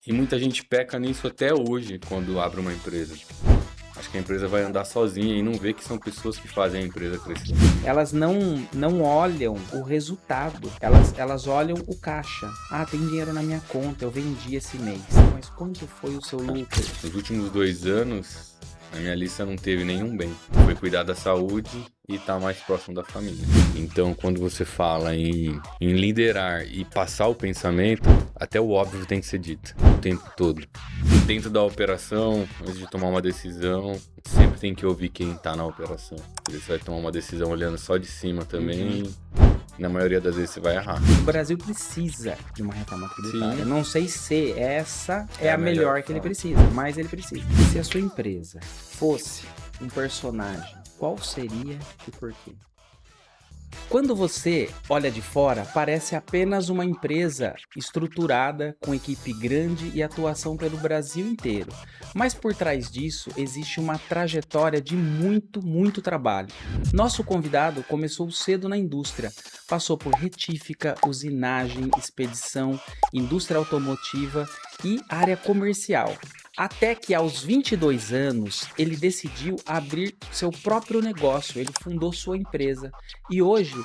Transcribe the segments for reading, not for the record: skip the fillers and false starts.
E muita gente peca nisso até hoje, quando abre uma empresa. Acho que a empresa vai andar sozinha e não vê que são pessoas que fazem a empresa crescer. Elas não olham o resultado, elas olham o caixa. Ah, tem dinheiro na minha conta, eu vendi esse mês. Mas quanto foi o seu lucro? Nos últimos 2 anos, a minha lista não teve nenhum bem. Foi cuidar da saúde e estar mais próximo da família. Então, quando você fala em liderar e passar o pensamento, até o óbvio tem que ser dito o tempo todo. Dentro da operação, antes de tomar uma decisão, sempre tem que ouvir quem está na operação. Você vai tomar uma decisão olhando só de cima também. Na maioria das vezes você vai errar. O Brasil precisa de uma reforma tributária. Sim. Não sei se essa é É a a melhor melhor que ele forma. precisa, mas ele precisa. Se a sua empresa fosse um personagem, qual seria e por quê? Quando você olha de fora, parece apenas uma empresa estruturada, com equipe grande e atuação pelo Brasil inteiro. Mas por trás disso existe uma trajetória de muito trabalho. Nosso convidado começou cedo na indústria, passou por retífica, usinagem, expedição, indústria automotiva e área comercial. Até que aos 22 anos ele decidiu abrir seu próprio negócio, ele fundou sua empresa. E hoje,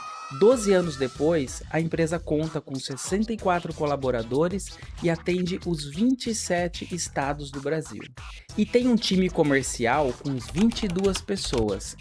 12 anos depois, a empresa conta com 64 colaboradores e atende os 27 estados do Brasil. E tem um time comercial com 22 pessoas.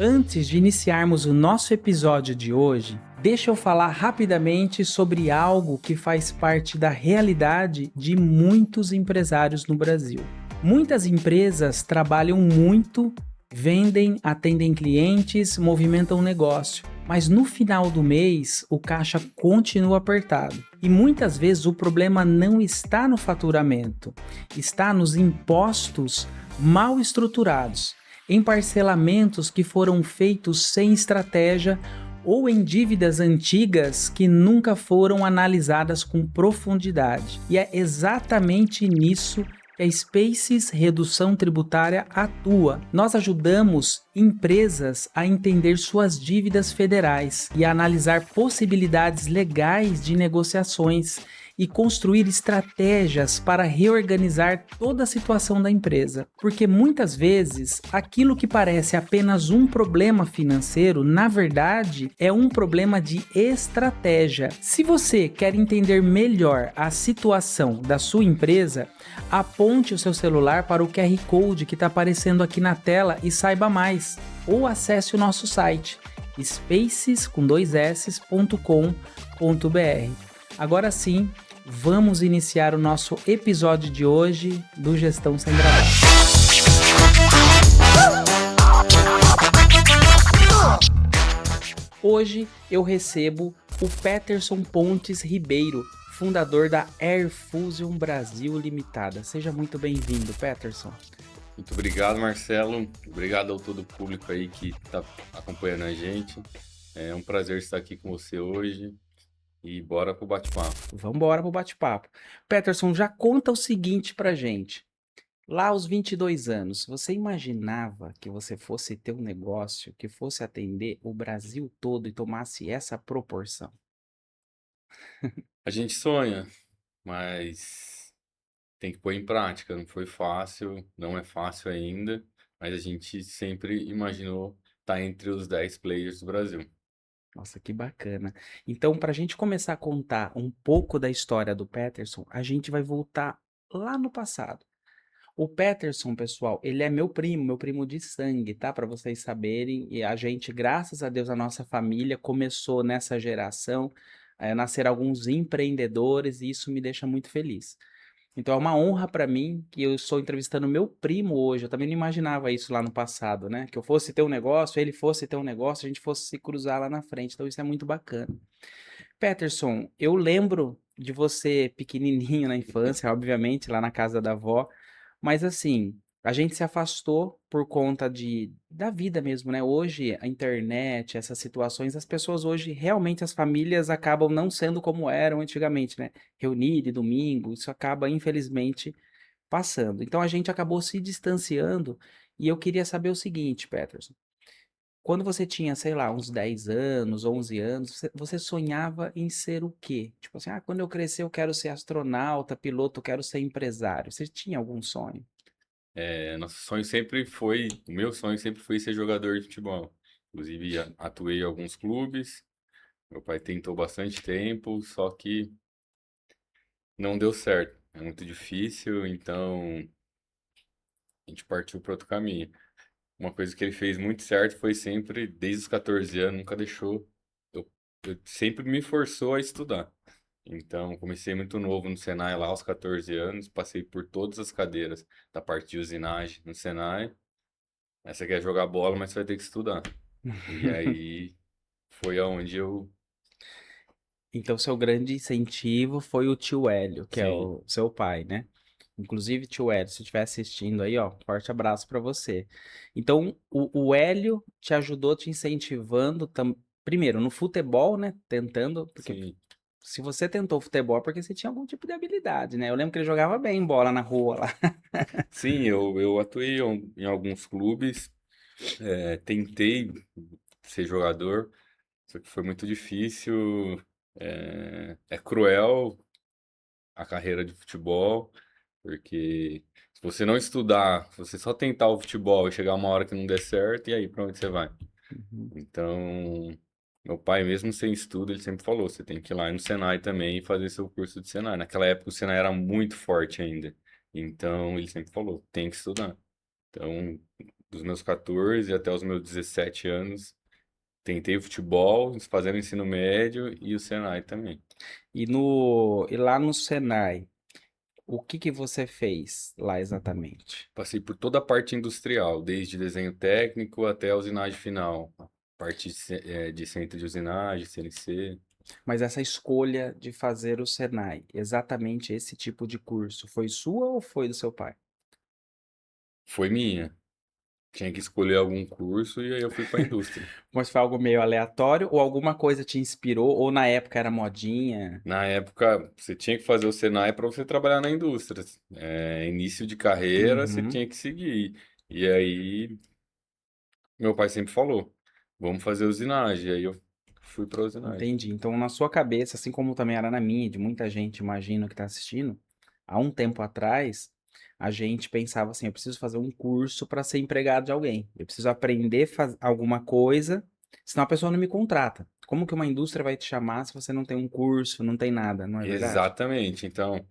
Antes de iniciarmos o nosso episódio de hoje, deixa eu falar rapidamente sobre algo que faz parte da realidade de muitos empresários no Brasil. Muitas empresas trabalham muito, vendem, atendem clientes, movimentam negócio, mas no final do mês o caixa continua apertado. E muitas vezes o problema não está no faturamento, está nos impostos mal estruturados, em parcelamentos que foram feitos sem estratégia ou em dívidas antigas que nunca foram analisadas com profundidade. E é exatamente nisso que a Spaces Redução Tributária atua. Nós ajudamos empresas a entender suas dívidas federais e a analisar possibilidades legais de negociações e construir estratégias para reorganizar toda a situação da empresa. Porque muitas vezes aquilo que parece apenas um problema financeiro, na verdade, é um problema de estratégia. Se você quer entender melhor a situação da sua empresa, aponte o seu celular para o QR Code que está aparecendo aqui na tela e saiba mais. Ou acesse o nosso site spaces.com.br. Agora sim, vamos iniciar o nosso episódio de hoje do Gestão Sem Gravata. Hoje eu recebo o Peterson Pontes Ribeiro, fundador da Air Fusion Brasil Limitada. Seja muito bem-vindo, Peterson. Muito obrigado, Marcelo. Obrigado a todo o público aí que está acompanhando a gente. É um prazer estar aqui com você hoje. E bora pro bate-papo. Vamos embora pro bate-papo. Peterson, já conta o seguinte pra gente. Lá aos 22 anos, você imaginava que você fosse ter um negócio que fosse atender o Brasil todo e tomasse essa proporção? A gente sonha, mas tem que pôr em prática. Não foi fácil, não é fácil ainda, mas a gente sempre imaginou estar entre os 10 players do Brasil. Nossa, que bacana. Então, para a gente começar a contar um pouco da história do Peterson, a gente vai voltar lá no passado. O Peterson, pessoal, ele é meu primo de sangue, tá? Para vocês saberem. E a gente, graças a Deus, a nossa família começou nessa geração, nascer alguns empreendedores e isso me deixa muito feliz. Então é uma honra para mim que eu estou entrevistando meu primo hoje. Eu também não imaginava isso lá no passado, né? Que eu fosse ter um negócio, ele fosse ter um negócio, a gente fosse se cruzar lá na frente. Então isso é muito bacana. Peterson, eu lembro de você pequenininho na infância, obviamente, lá na casa da avó, mas assim, a gente se afastou por conta da vida mesmo, né? Hoje, a internet, essas situações, as pessoas hoje, realmente, as famílias acabam não sendo como eram antigamente, né? Reunir de domingo, isso acaba, infelizmente, passando. Então a gente acabou se distanciando e eu queria saber o seguinte, Peterson. Quando você tinha, sei lá, uns 10 anos, 11 anos, você sonhava em ser o quê? Tipo assim, ah, quando eu crescer eu quero ser astronauta, piloto, eu quero ser empresário. Você tinha algum sonho? O meu sonho sempre foi ser jogador de futebol. Inclusive, atuei em alguns clubes. Meu pai tentou bastante tempo, só que não deu certo. É muito difícil, então a gente partiu para outro caminho. Uma coisa que ele fez muito certo foi sempre, desde os 14 anos, nunca deixou. Eu sempre me forçou a estudar. Então, comecei muito novo no Senai lá aos 14 anos, passei por todas as cadeiras da parte de usinagem no Senai. Aí você quer jogar bola, mas você vai ter que estudar. E aí foi aonde eu, Então, seu grande incentivo foi o tio Hélio, que é sim, o seu pai, né? Inclusive, tio Hélio, se estiver assistindo aí, ó, forte abraço pra você. Então, o Hélio te ajudou, te incentivando, primeiro, no futebol, né? Tentando, porque sim. se você tentou futebol, é porque você tinha algum tipo de habilidade, né? Eu lembro que ele jogava bem bola na rua lá. Sim, eu atuei em alguns clubes, tentei ser jogador, só que foi muito difícil. É cruel a carreira de futebol, porque se você não estudar, se você só tentar o futebol e chegar uma hora que não der certo, e aí, pra onde você vai? Uhum. Então, meu pai, mesmo sem estudo, ele sempre falou: você tem que ir lá no Senai também e fazer seu curso de Senai. Naquela época, o Senai era muito forte ainda. Então, ele sempre falou: tem que estudar. Então, dos meus 14 até os meus 17 anos, tentei o futebol, fazendo ensino médio e o Senai também. E lá no Senai, o que que você fez lá exatamente? Passei por toda a parte industrial, desde desenho técnico até a usinagem final. Parte de centro de usinagem, CNC. Mas essa escolha de fazer o Senai, exatamente esse tipo de curso, foi sua ou foi do seu pai? Foi minha. Tinha que escolher algum curso e aí eu fui para a indústria. Mas foi algo meio aleatório ou alguma coisa te inspirou ou na época era modinha? Na época, você tinha que fazer o Senai para você trabalhar na indústria. Início de carreira, você Uhum, tinha que seguir. E aí, meu pai sempre falou: vamos fazer usinagem. Aí eu fui para usinagem. entendi. Então, na sua cabeça, assim como também era na minha, de muita gente, imagino, que está assistindo, há um tempo atrás, a gente pensava assim: eu preciso fazer um curso para ser empregado de alguém. Eu preciso aprender alguma coisa, senão a pessoa não me contrata. Como que uma indústria vai te chamar se você não tem um curso, não tem nada, não é verdade? Exatamente. Então,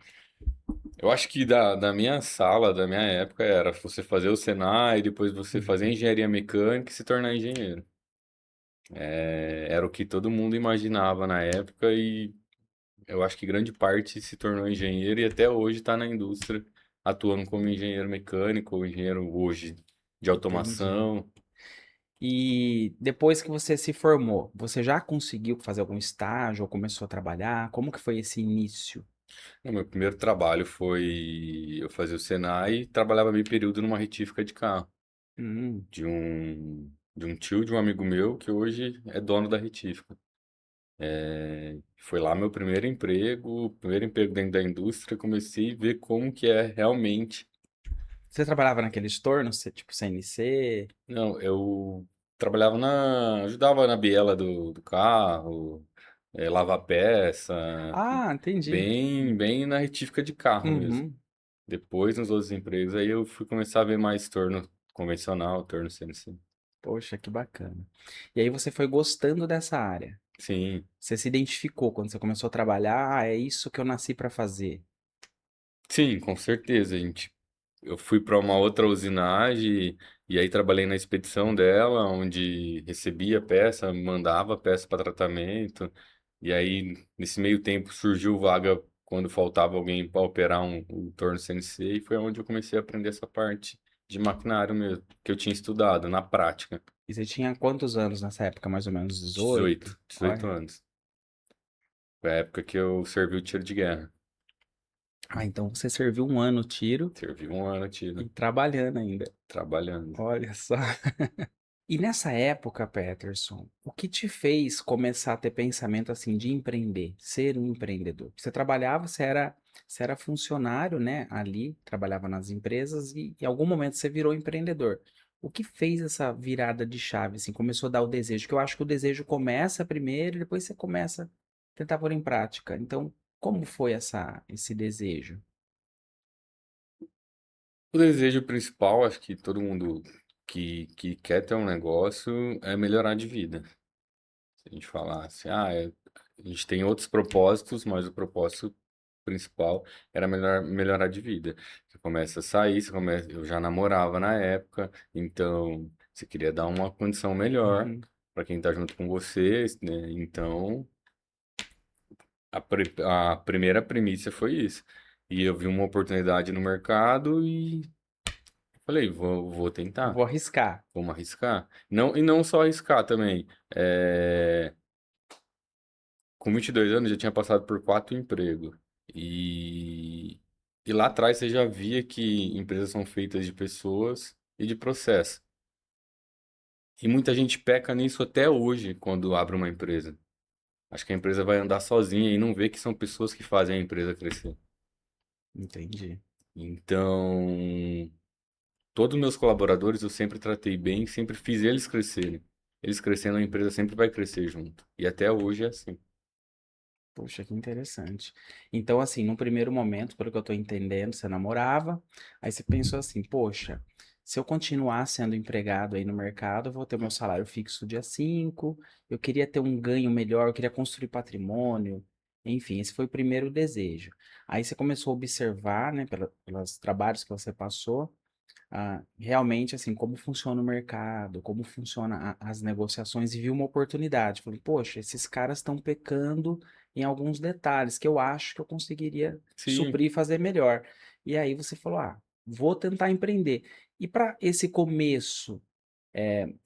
eu acho que da minha sala, da minha época, era você fazer o Senai, depois você fazer Uhum. engenharia mecânica e se tornar engenheiro. Era o que todo mundo imaginava na época e eu acho que grande parte se tornou engenheiro e até hoje está na indústria, atuando como engenheiro mecânico ou engenheiro hoje de Entendi. automação. E depois que você se formou, você já conseguiu fazer algum estágio ou começou a trabalhar? Como que foi esse início? O meu primeiro trabalho foi eu fazia o Senai e trabalhava meio período numa retífica de carro Hum. de um tio de um amigo meu que hoje é dono da retífica. Foi lá meu primeiro emprego dentro da indústria, comecei a ver como que é realmente. Você trabalhava naqueles tornos, tipo CNC? Não, eu ajudava na biela do carro, lavar peça, Ah, entendi. bem na retífica de carro mesmo. Uhum. Depois, nos outros empregos, aí eu fui começar a ver mais torno convencional, torno CNC. Poxa, que bacana. E aí você foi gostando dessa área. Sim, Você se identificou quando você começou a trabalhar, ah, é isso que eu nasci para fazer. sim, com certeza, gente. Eu fui para uma outra usinagem e aí trabalhei na expedição dela, onde recebia peça, mandava peça para tratamento. E aí, nesse meio tempo, surgiu vaga quando faltava alguém para operar um torno CNC e foi onde eu comecei a aprender essa parte de maquinário mesmo, que eu tinha estudado na prática. E você tinha quantos anos nessa época? Mais ou menos 18? 18 Olha. anos. Foi a época que eu servi o tiro de guerra. Ah, então você serviu um ano o tiro Servi um ano e tiro, trabalhando ainda. trabalhando. Olha só. E nessa época, Peterson, o que te fez começar a ter pensamento assim de empreender, ser um empreendedor? Você trabalhava, você era. você era funcionário, né, ali, trabalhava nas empresas e em algum momento você virou empreendedor. O que fez essa virada de chave, assim, começou a dar o desejo? Que eu acho que o desejo começa primeiro e depois você começa a tentar pôr em prática. Então, como foi esse desejo? O desejo principal, acho que todo mundo que quer ter um negócio é melhorar de vida. Se a gente falasse, a gente tem outros propósitos, mas o propósito principal era melhorar de vida. Você começa a sair, eu já namorava na época, então você queria dar uma condição melhor Uhum. para quem tá junto com você, né? Então, a primeira premissa foi isso. E eu vi uma oportunidade no mercado e falei, vou tentar, Vou arriscar. vamos arriscar. Não, e não só arriscar também. Com 22 anos, eu já tinha passado por 4 empregos. E, e lá atrás você já via que empresas são feitas de pessoas e de processo. E muita gente peca nisso até hoje quando abre uma empresa. Acho que a empresa vai andar sozinha e não vê que são pessoas que fazem a empresa crescer. Entendi. Então, todos os meus colaboradores eu sempre tratei bem, sempre fiz eles crescerem. Eles crescendo, a empresa sempre vai crescer junto. E até hoje é assim. Poxa, que interessante. Então, assim, num primeiro momento, pelo que eu tô entendendo, você namorava, aí você pensou assim, poxa, se eu continuar sendo empregado aí no mercado, eu vou ter meu salário fixo dia 5. Eu queria ter um ganho melhor, eu queria construir patrimônio, enfim, esse foi o primeiro desejo. Aí você começou a observar, né, pelos trabalhos que você passou, realmente, assim, como funciona o mercado, como funciona as negociações, e vi uma oportunidade. Falei, poxa, esses caras estão pecando em alguns detalhes que eu acho que eu conseguiria Sim, suprir e fazer melhor. E aí você falou, vou tentar empreender. E para esse começo,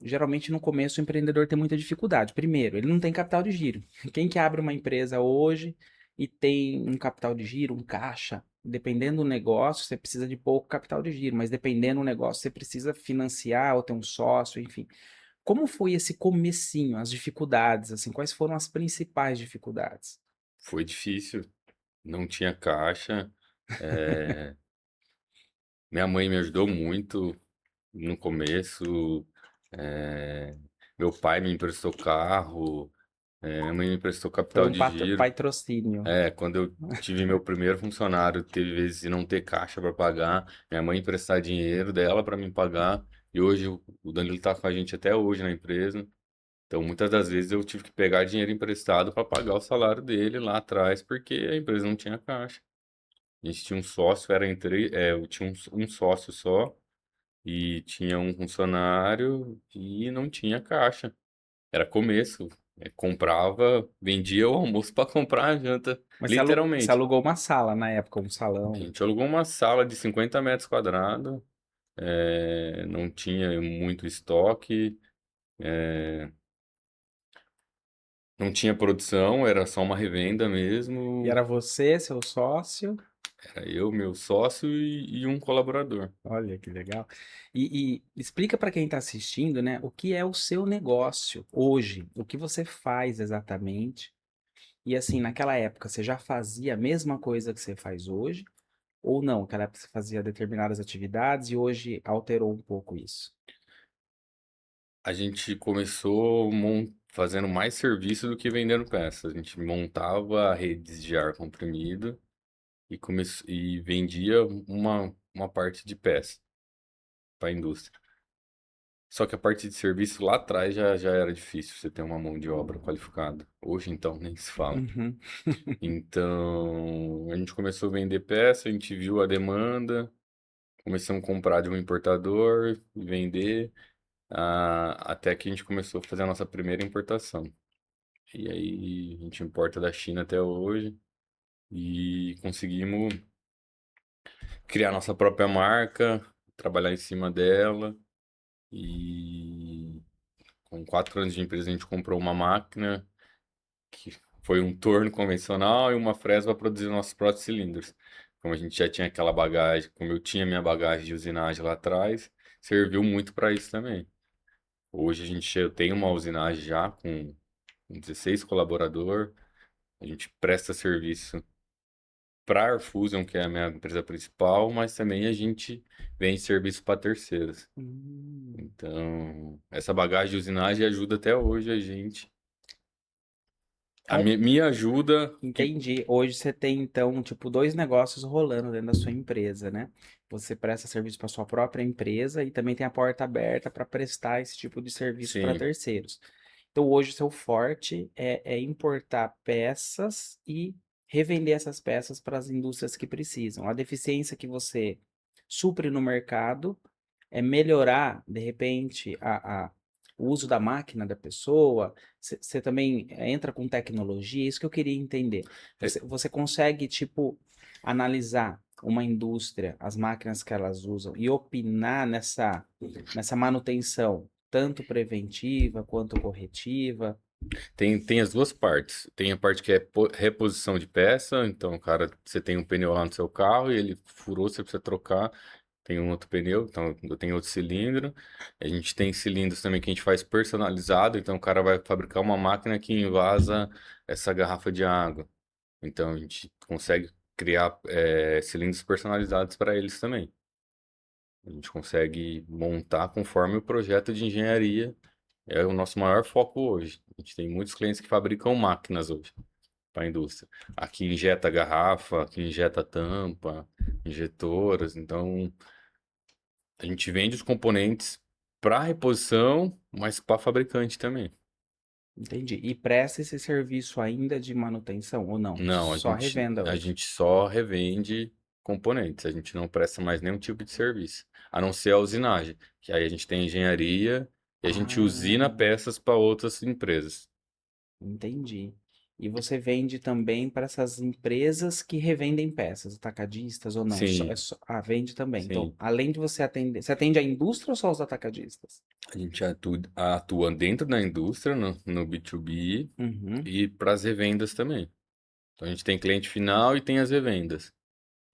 geralmente no começo o empreendedor tem muita dificuldade. Primeiro, ele não tem capital de giro. Quem que abre uma empresa hoje e tem um capital de giro, um caixa, dependendo do negócio, você precisa de pouco capital de giro, mas dependendo do negócio, você precisa financiar ou ter um sócio, enfim. Como foi esse comecinho, as dificuldades, assim, quais foram as principais dificuldades? foi difícil. Não tinha caixa. É, minha mãe me ajudou muito no começo. é, Meu pai me emprestou carro. Minha mãe me emprestou Foi capital um de giro. patrocínio. Quando eu tive meu primeiro funcionário, teve vezes de não ter caixa para pagar. Minha mãe emprestar dinheiro dela para me pagar. E hoje o Danilo tá com a gente até hoje na empresa. Então, muitas das vezes eu tive que pegar dinheiro emprestado para pagar o salário dele lá atrás, porque a empresa não tinha caixa. A gente tinha um sócio, eu tinha um sócio só e tinha um funcionário e não tinha caixa. Era começo. Comprava, vendia o almoço para comprar a janta, Mas você literalmente. alugou uma sala na época, um A salão. gente alugou uma sala de 50 metros quadrados, não tinha muito estoque, não tinha produção, era só uma revenda E mesmo. era você, seu sócio. Era eu, meu sócio e um colaborador. Olha que legal. E explica para quem está assistindo, né, o que é o seu negócio hoje, o que você faz exatamente. E assim, naquela época, você já fazia a mesma coisa que você faz hoje? Ou não? Naquela época você fazia determinadas atividades e hoje alterou um pouco isso. A gente começou fazendo mais serviço do que vendendo peças. A gente montava redes de ar comprimido e vendia uma parte de peça para a indústria. Só que a parte de serviço lá atrás já era difícil você ter uma mão de obra qualificada. Hoje, então, nem se fala. Uhum. Então, a gente começou a vender peça, a gente viu a demanda, começamos a comprar de um importador e vender, até que a gente começou a fazer a nossa primeira importação. E aí, a gente importa da China até hoje e conseguimos criar nossa própria marca, trabalhar em cima dela. E com 4 anos de empresa, a gente comprou uma máquina que foi um torno convencional e uma fresa para produzir nossos próprios cilindros. Como a gente já tinha aquela bagagem, como eu tinha minha bagagem de usinagem lá atrás, serviu muito para isso também. Hoje eu tenho uma usinagem já com 16 colaboradores, a gente presta serviço para a Arfusion, que é a minha empresa principal, mas também a gente vende serviço para terceiros. Hum. Então, essa bagagem de usinagem ajuda até hoje a gente. Então, Me ajuda que entendi. Hoje você tem, então, tipo, dois negócios rolando dentro da sua empresa, né? Você presta serviço para sua própria empresa e também tem a porta aberta para prestar esse tipo de serviço para sim, terceiros. Então, hoje, seu forte é importar peças e revender essas peças para as indústrias que precisam. A deficiência que você supre no mercado é melhorar, de repente, o uso da máquina da pessoa. Você também entra com tecnologia, isso que eu queria entender. é, Você consegue, tipo, analisar uma indústria, as máquinas que elas usam e opinar nessa manutenção, tanto preventiva quanto corretiva. tem as duas partes. Tem a parte que é reposição de peça, então, cara, você tem um pneu lá no seu carro e ele furou, você precisa trocar. Tem um outro pneu, então eu tenho outro cilindro. A gente tem cilindros também que a gente faz personalizado, então o cara vai fabricar uma máquina que invasa essa garrafa de água. Então a gente consegue criar cilindros personalizados para eles também. A gente consegue montar conforme o projeto de engenharia. É o nosso maior foco hoje. A gente tem muitos clientes que fabricam máquinas hoje para a indústria. Aqui injeta garrafa, aqui injeta tampa, injetoras. Então a gente vende os componentes para reposição, mas para fabricante também. Entendi. E presta esse serviço ainda de manutenção ou não? Não, Só revenda a hoje. gente só revende componentes, a gente não presta mais nenhum tipo de serviço, a não ser a usinagem, que aí a gente tem engenharia e a gente usina Ah, peças para outras empresas. entendi. E você vende também para essas empresas que revendem peças, atacadistas ou não? Sim, Vende também. Então, sim. além de você atender, você atende a indústria ou só os atacadistas? A gente atua dentro da indústria, no B2B Uhum. e para as revendas também. Então a gente tem cliente final e tem as revendas.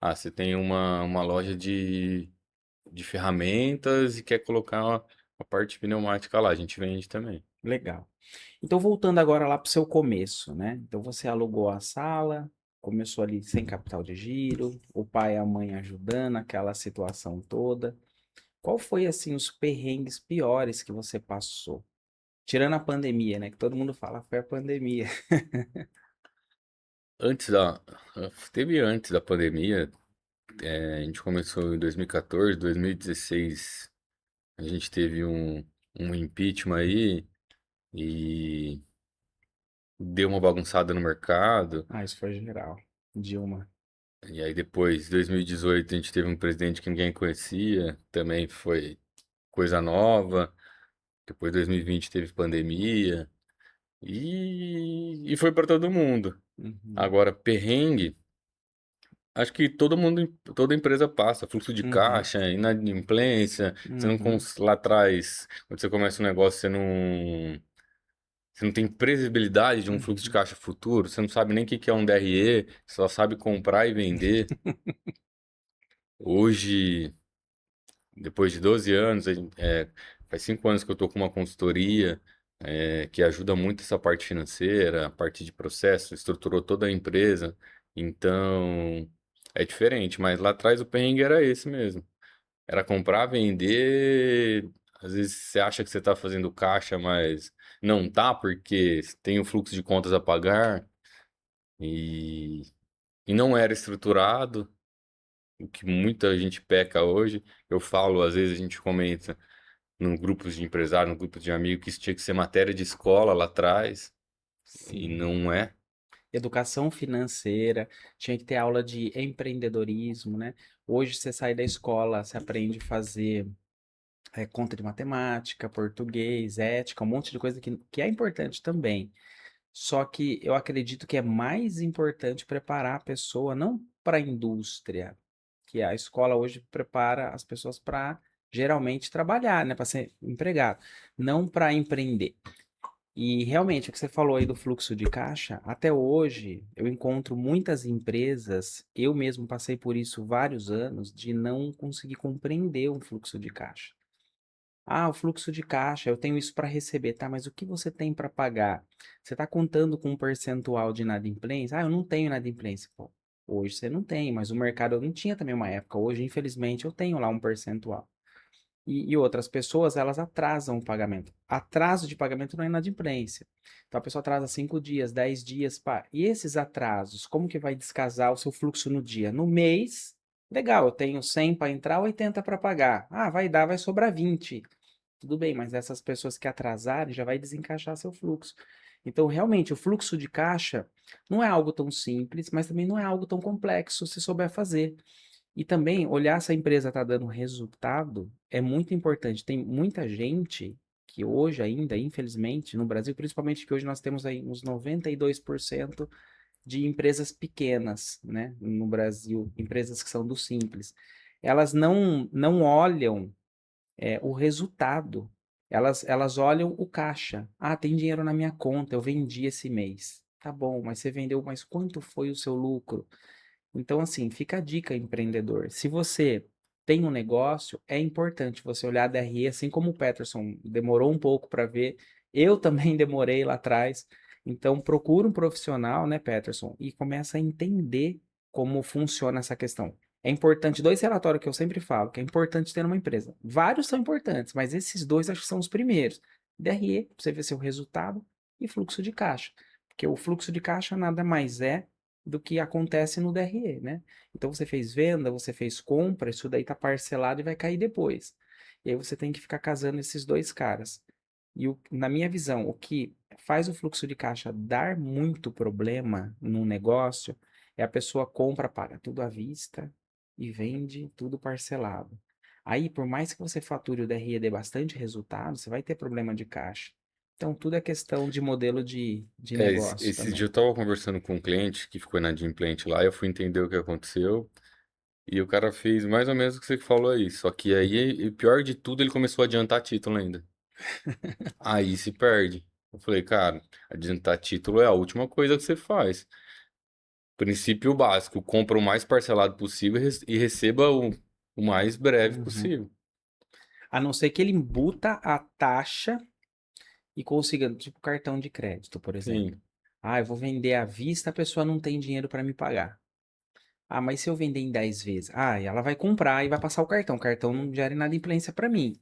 Ah, você tem uma loja de ferramentas e quer colocar uma parte pneumática lá, a gente vende também. Legal. Então, voltando agora lá para o seu começo, né? Então, você alugou a sala, começou ali sem capital de giro, o pai e a mãe ajudando, aquela situação toda. Qual foi, assim, os perrengues piores que você passou? Tirando a pandemia, né? Que todo mundo fala, foi a pandemia. Antes da, teve antes da pandemia, a gente começou em 2014, 2016, a gente teve um impeachment aí e deu uma bagunçada no mercado. Ah, isso foi geral. Dilma. E aí depois, 2018, a gente teve um presidente que ninguém conhecia, também foi coisa nova. Depois, 2020, teve pandemia e foi para todo mundo. Uhum, Agora, perrengue, acho que todo mundo, toda empresa passa, fluxo de uhum, caixa, inadimplência, você não uhum, lá atrás, quando você começa um negócio, você não tem previsibilidade de um fluxo de uhum. caixa futuro, você não sabe nem o que que é um DRE, só sabe comprar e vender. Hoje, depois de 12 anos, faz 5 anos que eu estou com uma consultoria que ajuda muito essa parte financeira, a parte de processo, estruturou toda a empresa. Então, é diferente, mas lá atrás o perrengue era esse mesmo. Era comprar, vender. Às vezes você acha que você está fazendo caixa, mas não tá, porque tem o fluxo de contas a pagar e, e não era estruturado, o que muita gente peca hoje. Eu falo, às vezes a gente comenta num grupos de empresários, num grupo de amigos, que isso tinha que ser matéria de escola lá atrás, e Sim. não é. Educação financeira, tinha que ter aula de empreendedorismo, né? Hoje você sai da escola, você aprende a fazer conta de matemática, português, ética, um monte de coisa que é importante também. Só que eu acredito que é mais importante preparar a pessoa não para a indústria, que a escola hoje prepara as pessoas para geralmente trabalhar, né, para ser empregado, não para empreender. E realmente, o que você falou aí do fluxo de caixa, até hoje eu encontro muitas empresas, eu mesmo passei por isso vários anos, de não conseguir compreender um fluxo de caixa. Ah, o fluxo de caixa, eu tenho isso para receber, tá? Mas o que você tem para pagar? Você está contando com um percentual de inadimplência? Ah, eu não tenho inadimplência. Pô, Hoje você não tem, mas o mercado eu não tinha também uma época. Hoje, infelizmente, eu tenho lá um percentual. E outras pessoas, elas atrasam o pagamento. Atraso de pagamento não é inadimplência. Então a pessoa atrasa 5 dias, 10 dias, pá. E esses atrasos, como que vai descasar o seu fluxo no dia? No mês, legal, eu tenho 100 para entrar, 80 para pagar. Ah, vai dar, vai sobrar 20. Tudo bem, mas essas pessoas que atrasarem já vai desencaixar seu fluxo. Então, realmente, o fluxo de caixa não é algo tão simples, mas também não é algo tão complexo se souber fazer. E também olhar se a empresa está dando resultado é muito importante. Tem muita gente que hoje ainda, infelizmente, no Brasil, principalmente que hoje nós temos aí uns 92% de empresas pequenas, né, no Brasil, empresas que são do simples. Elas não olham o resultado. Elas olham o caixa. Ah, tem dinheiro na minha conta, eu vendi esse mês. Tá bom, mas você vendeu, mas quanto foi o seu lucro? Então, assim, fica a dica, empreendedor. Se você tem um negócio, é importante você olhar a DRE, assim como o Peterson demorou um pouco para ver. Eu também demorei lá atrás. Então, procura um profissional, né, Peterson, e começa a entender como funciona essa questão. É importante, dois relatórios que eu sempre falo, que é importante ter numa empresa. Vários são importantes, mas esses dois acho que são os primeiros. DRE, para você ver seu resultado, e fluxo de caixa. Porque o fluxo de caixa nada mais é do que acontece no DRE, né? Então você fez venda, você fez compra, isso daí tá parcelado e vai cair depois. E aí você tem que ficar casando esses dois caras. E na minha visão, o que faz o fluxo de caixa dar muito problema no negócio é a pessoa compra, paga tudo à vista e vende tudo parcelado. Aí, por mais que você fature o DRE dê bastante resultado, você vai ter problema de caixa. Então, tudo é questão de modelo de negócio Esse dia também. eu tava conversando com um cliente que ficou inadimplente lá, eu fui entender o que aconteceu, e o cara fez mais ou menos o que você falou aí, só que aí, e pior de tudo, ele começou a adiantar título ainda. Aí se perde. Eu falei, cara, adiantar título é a última coisa que você faz. Princípio básico, compra o mais parcelado possível e receba o mais breve Uhum. possível. A não ser que ele embuta a taxa e consiga, tipo, cartão de crédito, por exemplo. Sim, Ah, eu vou vender à vista, a pessoa não tem dinheiro para me pagar. Ah, mas se eu vender em 10 vezes? Ah, e ela vai comprar e vai passar o cartão. O cartão não gera inadimplência para mim.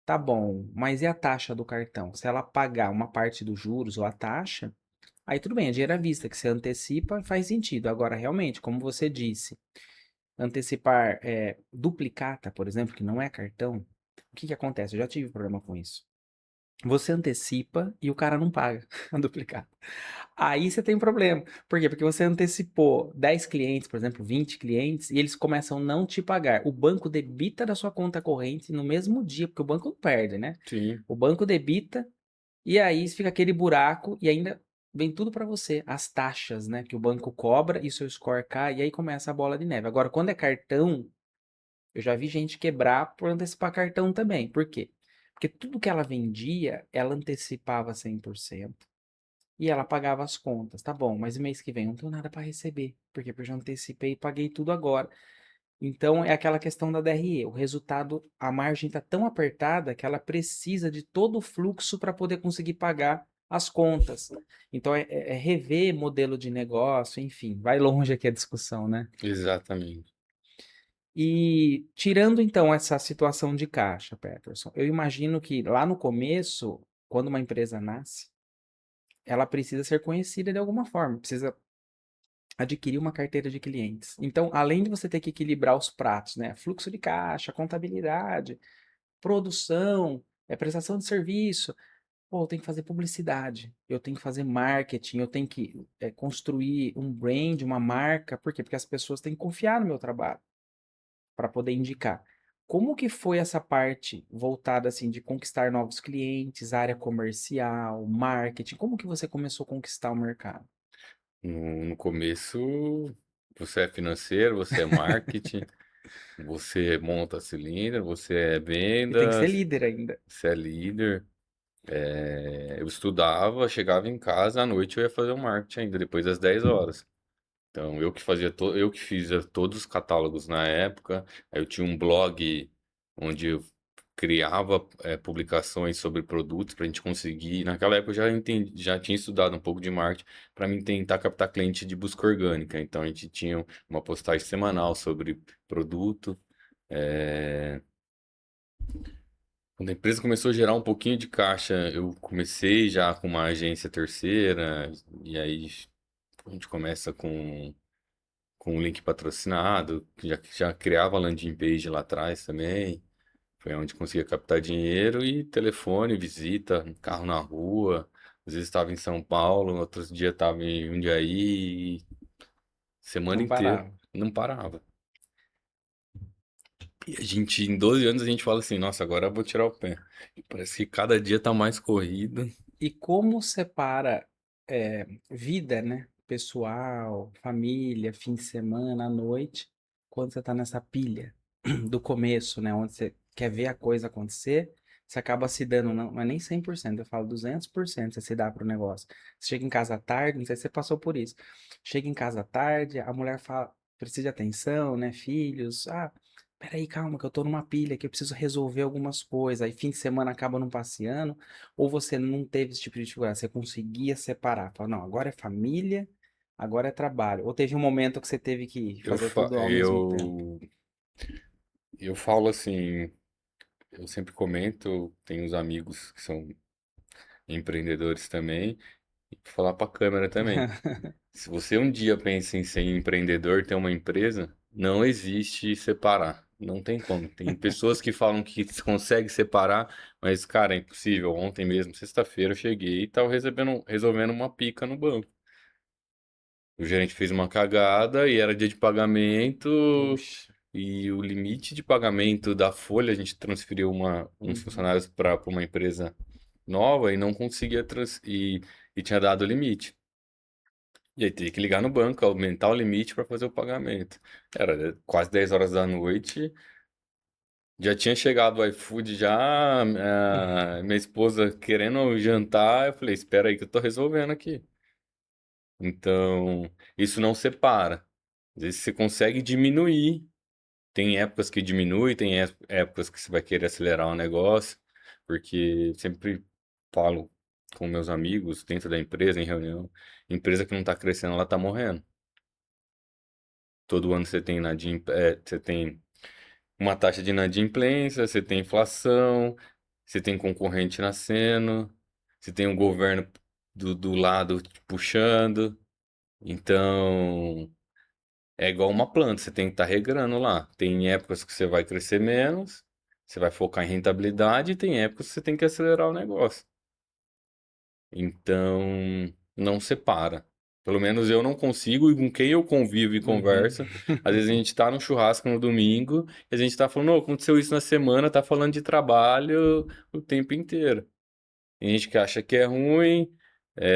Tá bom, mas e a taxa do cartão? Se ela pagar uma parte dos juros ou a taxa, aí tudo bem, é dinheiro à vista, que você antecipa, faz sentido. Agora, realmente, como você disse, antecipar duplicata, por exemplo, que não é cartão, o que que acontece? Eu já tive problema com isso. Você antecipa e o cara não paga a duplicata. Aí você tem um problema. Por quê? Porque você antecipou 10 clientes, por exemplo, 20 clientes, e eles começam a não te pagar. O banco debita da sua conta corrente no mesmo dia, porque o banco não perde, né? sim, O banco debita e aí fica aquele buraco e ainda vem tudo para você. As taxas, né? Que o banco cobra e seu score cai, e aí começa a bola de neve. Agora, quando é cartão, eu já vi gente quebrar por antecipar cartão também. Por quê? Porque tudo que ela vendia, ela antecipava 100% e ela pagava as contas. Tá bom, mas mês que vem eu não tenho nada para receber. Por quê? Porque eu já antecipei e paguei tudo agora. Então é aquela questão da DRE. O resultado, a margem está tão apertada que ela precisa de todo o fluxo para poder conseguir pagar as contas. Então é rever modelo de negócio, enfim, vai longe aqui a discussão, né? exatamente. E tirando então essa situação de caixa, Peterson, eu imagino que lá no começo, quando uma empresa nasce, ela precisa ser conhecida de alguma forma, precisa adquirir uma carteira de clientes. Então, além de você ter que equilibrar os pratos, né, fluxo de caixa, contabilidade, produção, prestação de serviço, pô, eu tenho que fazer publicidade, eu tenho que fazer marketing, eu tenho que construir um brand, uma marca, por quê? Porque as pessoas têm que confiar no meu trabalho para poder indicar. Como que foi essa parte voltada assim de conquistar novos clientes, área comercial, marketing? Como que você começou a conquistar o mercado? No começo, você é financeiro, você é marketing, você monta cilindro, você é E tem que ser vendas, líder ainda. você é líder. Eu estudava, chegava em casa, à noite eu ia fazer o marketing ainda, depois das 10 horas. Então, eu que fiz todos os catálogos na época. Aí eu tinha um blog onde eu criava publicações sobre produtos para a gente conseguir. Naquela época eu já entendi, já tinha estudado um pouco de marketing para mim tentar captar cliente de busca orgânica. Então a gente tinha uma postagem semanal sobre produto. É, Quando a empresa começou a gerar um pouquinho de caixa, eu comecei já com uma agência terceira, e aí a gente começa com um link patrocinado, que já criava landing page lá atrás também. Foi onde conseguia captar dinheiro e telefone, visita, carro na rua. Às vezes estava em São Paulo, outros dias estava em Jundiaí, semana Não inteira, parava. não parava. E a gente, em 12 anos, a gente fala assim, nossa, agora eu vou tirar o pé. E parece que cada dia tá mais corrido. E como separa vida, né? Pessoal, família, fim de semana, à noite, quando você tá nessa pilha do começo, né? Onde você quer ver a coisa acontecer, você acaba se dando, não é nem 100%, eu falo 200% você se dá pro negócio. Você chega em casa à tarde, não sei se você passou por isso. Chega em casa à tarde, a mulher fala, precisa de atenção, né? Filhos, peraí, calma, que eu tô numa pilha, que eu preciso resolver algumas coisas. Aí fim de semana acaba não passeando. Ou você não teve esse tipo de dificuldade, você conseguia separar, falar, não, agora é família, agora é trabalho. Ou teve um momento que você teve que Eu, fazer fa- tudo ao mesmo tempo. eu, eu falo assim, eu sempre comento, tenho uns amigos que são empreendedores também, e vou falar para a câmera também. Se você um dia pensa em ser empreendedor, ter uma empresa, não existe separar. Não tem como. Tem pessoas que falam que consegue separar, mas, cara, é impossível. Ontem mesmo, sexta-feira, eu cheguei e tava resolvendo uma pica no banco. O gerente fez uma cagada e era dia de pagamento, Puxa. e o limite de pagamento da folha, a gente transferiu uns Uhum. funcionários para uma empresa nova e não conseguia e tinha dado o limite. E aí teria que ligar no banco, aumentar o limite para fazer o pagamento. Era quase 10 horas da noite, já tinha chegado o iFood já, minha esposa querendo jantar, eu falei, espera aí que eu tô resolvendo aqui. Então, isso não separa. Às vezes você consegue diminuir. Tem épocas que diminui, tem épocas que você vai querer acelerar o negócio, porque sempre falo com meus amigos dentro da empresa, em reunião, empresa que não está crescendo, ela está morrendo. Todo ano você tem uma taxa de inadimplência, você tem inflação, você tem concorrente nascendo, você tem um governo do lado te puxando. Então, é igual uma planta, você tem que estar regando lá. Tem épocas que você vai crescer menos, você vai focar em rentabilidade, e tem épocas que você tem que acelerar o negócio. Então, não separa. Pelo menos eu não consigo, e com quem eu convivo e Uhum. converso, às vezes a gente tá num churrasco no domingo, e a gente tá falando, "Ô, aconteceu isso na semana, tá falando de trabalho o tempo inteiro. Tem gente que acha que é ruim,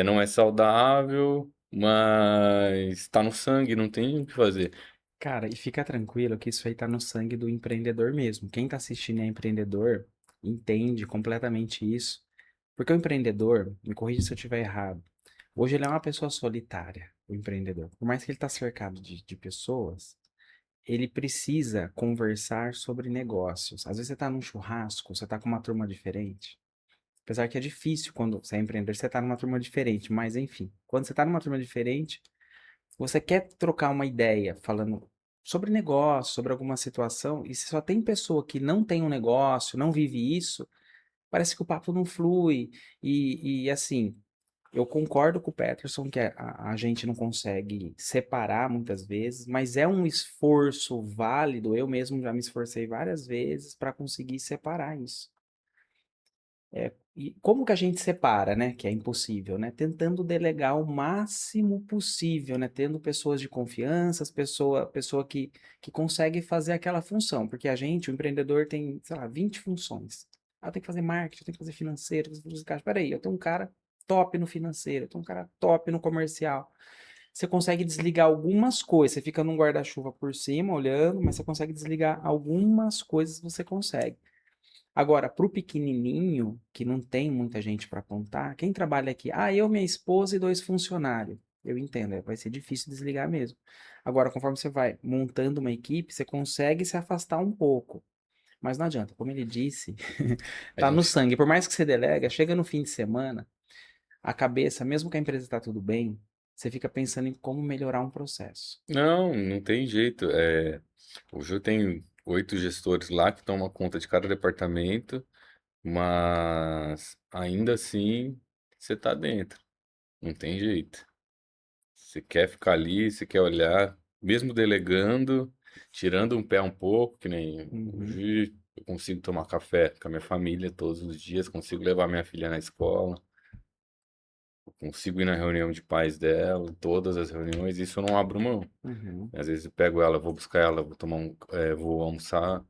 não é saudável, mas tá no sangue, não tem o que fazer. Cara, e fica tranquilo que isso aí tá no sangue do empreendedor mesmo. Quem tá assistindo é empreendedor, entende completamente isso. Porque o empreendedor, me corrija se eu estiver errado, hoje ele é uma pessoa solitária, o empreendedor. Por mais que ele tá cercado de pessoas, ele precisa conversar sobre negócios. Às vezes você tá num churrasco, você tá com uma turma diferente. Apesar que é difícil quando você é empreendedor, você tá numa turma diferente, mas enfim, quando você tá numa turma diferente, você quer trocar uma ideia falando sobre negócio, sobre alguma situação, e se só tem pessoa que não tem um negócio, não vive isso, parece que o papo não flui. E assim, eu concordo com o Peterson que a gente não consegue separar muitas vezes, mas é um esforço válido. Eu mesmo já me esforcei várias vezes para conseguir separar isso. E como que a gente separa, né? Que é impossível, né? Tentando delegar o máximo possível, né? Tendo pessoas de confiança, pessoa que consegue fazer aquela função. Porque a gente, o empreendedor, tem, sei lá, 20 funções. Ah, tem que fazer marketing, tem que fazer financeiro, tem que fazer caixa. Peraí, eu tenho um cara top no financeiro, eu tenho um cara top no comercial. Você consegue desligar algumas coisas, você fica num guarda-chuva por cima olhando, mas você consegue desligar algumas coisas, você consegue. Agora, para o pequenininho, que não tem muita gente para contar, quem trabalha aqui? Ah, eu, minha esposa e 2 funcionários. Eu entendo, vai ser difícil desligar mesmo. Agora, conforme você vai montando uma equipe, você consegue se afastar um pouco. Mas não adianta, como ele disse, A tá no gente. sangue. Por mais que você delega, chega no fim de semana, a cabeça, mesmo que a empresa tá tudo bem, você fica pensando em como melhorar um processo. Não, não tem jeito. O Ju tem 8 gestores lá que tomam conta de cada departamento, mas ainda assim você tá dentro. Não tem jeito. Você quer ficar ali, você quer olhar, mesmo delegando, tirando um pé um pouco, que nem Uhum. hoje eu consigo tomar café com a minha família todos os dias, consigo levar minha filha na escola, consigo ir na reunião de pais dela, todas as reuniões, isso eu não abro mão. Uhum. Às vezes eu pego ela, vou buscar ela, vou vou almoçar,